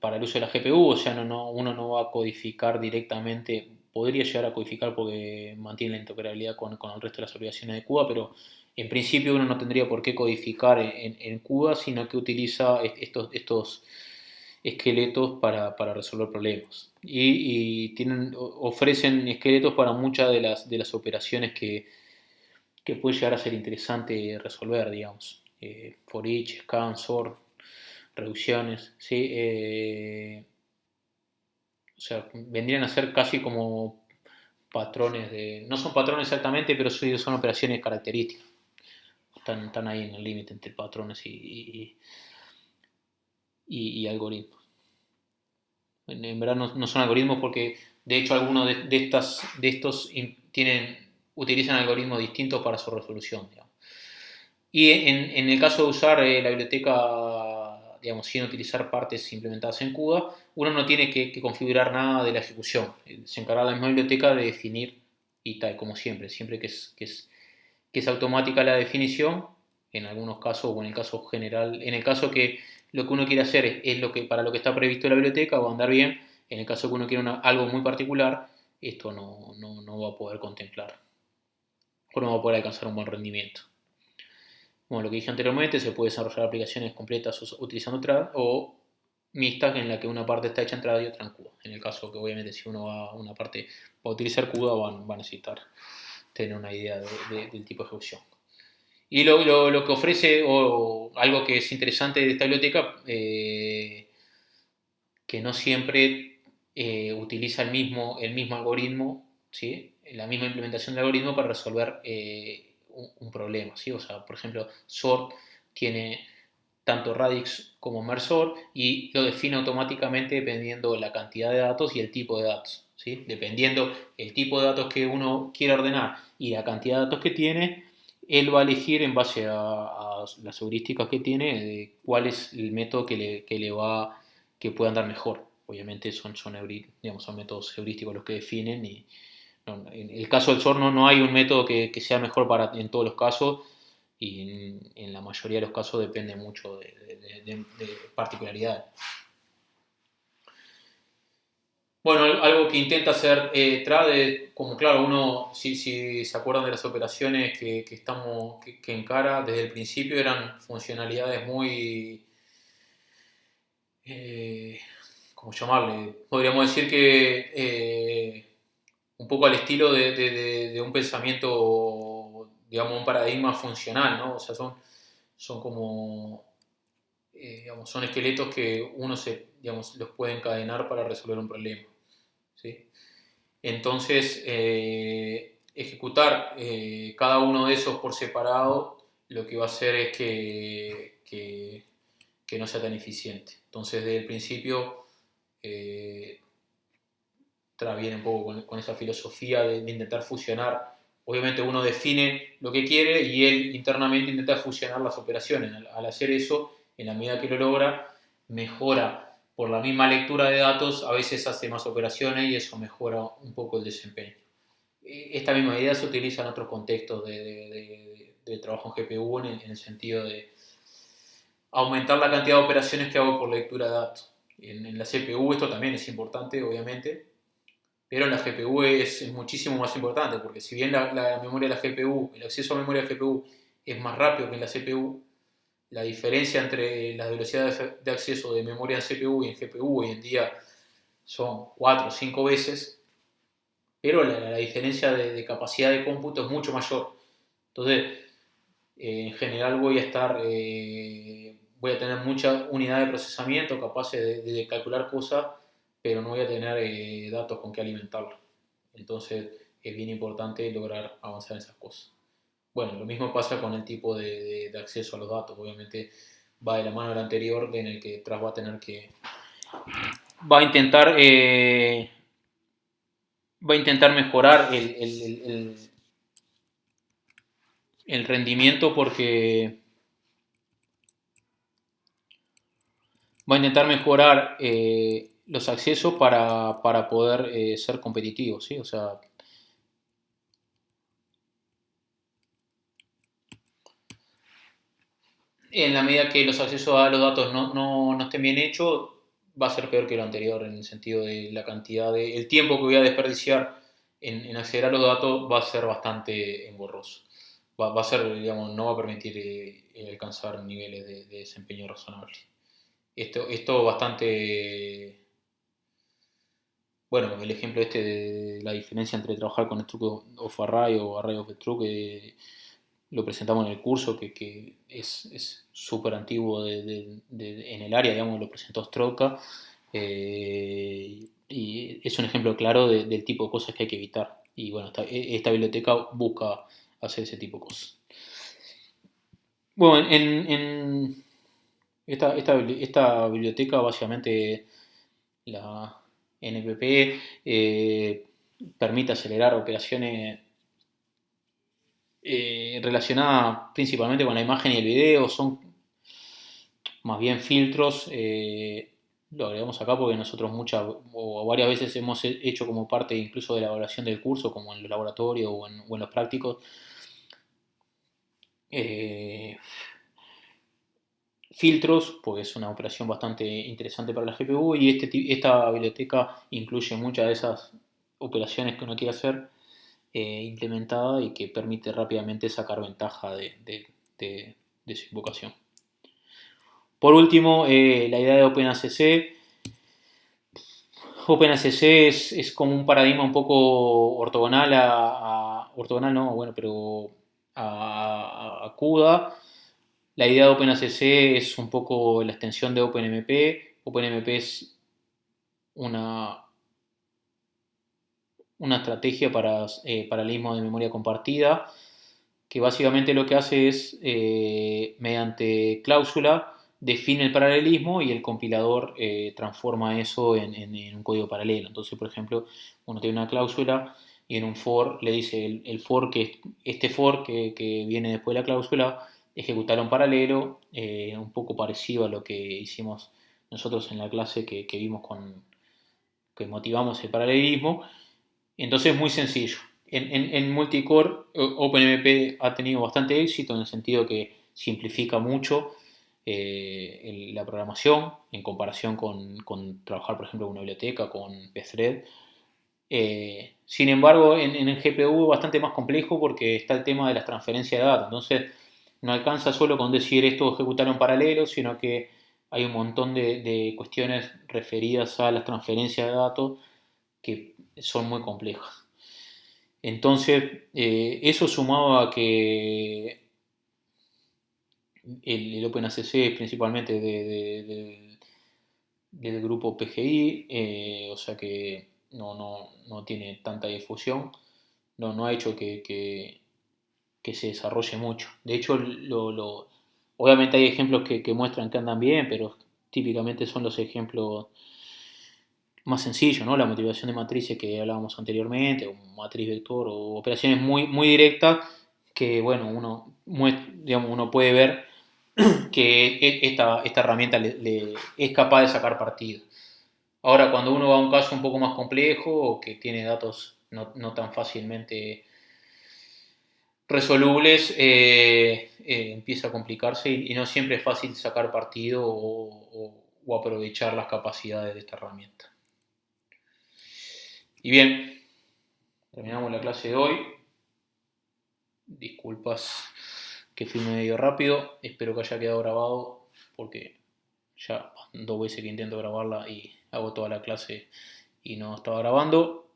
para el uso de la GPU, o sea, uno no va a codificar directamente, podría llegar a codificar porque mantiene la interoperabilidad con el resto de las aplicaciones de CUDA, pero en principio uno no tendría por qué codificar en CUDA, sino que utiliza estos esqueletos para resolver problemas. Y ofrecen esqueletos para muchas de las operaciones que puede llegar a ser interesante resolver, digamos. For each, scan, sort, reducciones, ¿sí? O sea, vendrían a ser casi como patrones no son patrones exactamente, pero son operaciones características. Están ahí en el límite entre patrones y algoritmos. En verdad no son algoritmos porque de hecho algunos de estos utilizan algoritmos distintos para su resolución, digamos. Y en el caso de usar la biblioteca, digamos, sin utilizar partes implementadas en CUDA, uno no tiene que configurar nada de la ejecución. Se encarga la misma biblioteca de definir y tal, como siempre que es automática la definición, en algunos casos, o en el caso general, en el caso que lo que uno quiere hacer es para lo que está previsto en la biblioteca, va a andar bien. En el caso que uno quiere algo muy particular, esto no va a poder contemplar, o no va a poder alcanzar un buen rendimiento. Bueno, lo que dije anteriormente, se puede desarrollar aplicaciones completas utilizando TRAD o mixtas en la que una parte está hecha en TRAD y otra en CUDA. En el caso que obviamente si uno va a una parte va a utilizar CUDA, va a necesitar tener una idea del tipo de ejecución. Y lo que ofrece, o algo que es interesante de esta biblioteca, que no siempre utiliza el mismo algoritmo, ¿sí? La misma implementación del algoritmo para resolver un problema, ¿sí? O sea, por ejemplo, sort tiene tanto radix como mersor y lo define automáticamente dependiendo la cantidad de datos y el tipo de datos, ¿sí? Dependiendo el tipo de datos que uno quiere ordenar y la cantidad de datos que tiene, él va a elegir en base a las heurísticas que tiene de cuál es el método que puede andar mejor. Obviamente son métodos heurísticos los que definen y no, en el caso del SOR no hay un método que sea mejor en todos los casos y en la mayoría de los casos depende mucho de particularidades. Bueno, algo que intenta hacer Trade, como claro, uno, si se acuerdan de las operaciones que encara desde el principio, eran funcionalidades muy, eh, ¿cómo llamarle? Podríamos decir que un poco al estilo de un pensamiento, digamos, un paradigma funcional, ¿no? O sea, son como, digamos, son esqueletos que digamos, los puede encadenar para resolver un problema, ¿sí? Entonces, ejecutar cada uno de esos por separado lo que va a hacer es que no sea tan eficiente. Entonces, desde el principio, eh, viene un poco con esa filosofía de intentar fusionar. Obviamente uno define lo que quiere y él internamente intenta fusionar las operaciones. Al hacer eso, en la medida que lo logra, mejora por la misma lectura de datos, a veces hace más operaciones y eso mejora un poco el desempeño. Esta misma idea se utiliza en otros contextos de trabajo en GPU en el sentido de aumentar la cantidad de operaciones que hago por lectura de datos. En la CPU esto también es importante, obviamente, pero en la GPU es muchísimo más importante, porque si bien la memoria de la GPU, el acceso a memoria de la GPU es más rápido que en la CPU, la diferencia entre las velocidades de acceso de memoria en CPU y en GPU hoy en día son 4 o 5 veces, pero la diferencia de capacidad de cómputo es mucho mayor. Entonces, en general voy a tener muchas unidades de procesamiento capaces de calcular cosas, pero no voy a tener datos con que alimentarlo. Entonces es bien importante lograr avanzar en esas cosas. Bueno, lo mismo pasa con el tipo de acceso a los datos. Obviamente va de la mano del anterior, en el que tras va a tener que... Va a intentar, va a intentar mejorar el rendimiento porque va a intentar mejorar los accesos para poder ser competitivos, ¿sí? O sea, en la medida que los accesos a los datos no estén bien hechos, va a ser peor que lo anterior en el sentido de la cantidad el tiempo que voy a desperdiciar en acceder a los datos va a ser bastante engorroso. Va a ser, digamos, no va a permitir alcanzar niveles de desempeño razonable. Esto bastante, bueno, el ejemplo este de la diferencia entre trabajar con Struct of Array o Array of Struct, lo presentamos en el curso, que es súper antiguo en el área, digamos, lo presentó Strauka, y es un ejemplo claro del tipo de cosas que hay que evitar. Y bueno, esta biblioteca busca hacer ese tipo de cosas. Bueno, en esta biblioteca básicamente la NPP permite acelerar operaciones relacionadas principalmente con la imagen y el video, son más bien filtros. Lo agregamos acá porque nosotros muchas o varias veces hemos hecho como parte incluso de la evaluación del curso, como en los laboratorios o en los prácticos, eh, filtros, porque es una operación bastante interesante para la GPU y esta biblioteca incluye muchas de esas operaciones que uno quiere hacer implementada y que permite rápidamente sacar ventaja de su invocación. Por último, la idea de OpenACC. OpenACC es como un paradigma un poco ortogonal ortogonal no, bueno, pero a CUDA. La idea de OpenACC es un poco la extensión de OpenMP. OpenMP es una, una estrategia para paralelismo de memoria compartida que básicamente lo que hace es, mediante cláusula, define el paralelismo y el compilador transforma eso en un código paralelo. Entonces, por ejemplo, uno tiene una cláusula y en un for le dice el for este for que viene después de la cláusula, ejecutarlo en paralelo, un poco parecido a lo que hicimos nosotros en la clase que vimos que motivamos el paralelismo. Entonces es muy sencillo. En multicore, OpenMP ha tenido bastante éxito en el sentido que simplifica mucho la programación en comparación con trabajar, por ejemplo, con una biblioteca, con Pthread. Sin embargo, en el GPU es bastante más complejo porque está el tema de las transferencias de datos. Entonces, no alcanza solo con decir esto ejecutar en paralelo, sino que hay un montón de cuestiones referidas a las transferencias de datos que son muy complejas. Entonces, eso sumado a que el OpenACC es principalmente del grupo PGI, o sea que no tiene tanta difusión, no ha hecho que se desarrolle mucho. De hecho, obviamente hay ejemplos que muestran que andan bien, pero típicamente son los ejemplos más sencillos, ¿no? La motivación de matrices que hablábamos anteriormente, o matriz vector, o operaciones muy directas que, bueno, digamos, uno puede ver que esta herramienta es capaz de sacar partido. Ahora, cuando uno va a un caso un poco más complejo o que tiene datos no tan fácilmente resolubles, empieza a complicarse y no siempre es fácil sacar partido o aprovechar las capacidades de esta herramienta. Y bien, terminamos la clase de hoy. Disculpas que fui medio rápido. Espero que haya quedado grabado porque ya 2 veces que intento grabarla y hago toda la clase y no estaba grabando.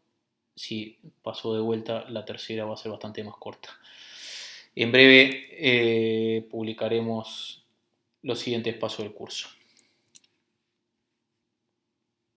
Si pasó de vuelta, la tercera va a ser bastante más corta. En breve publicaremos los siguientes pasos del curso.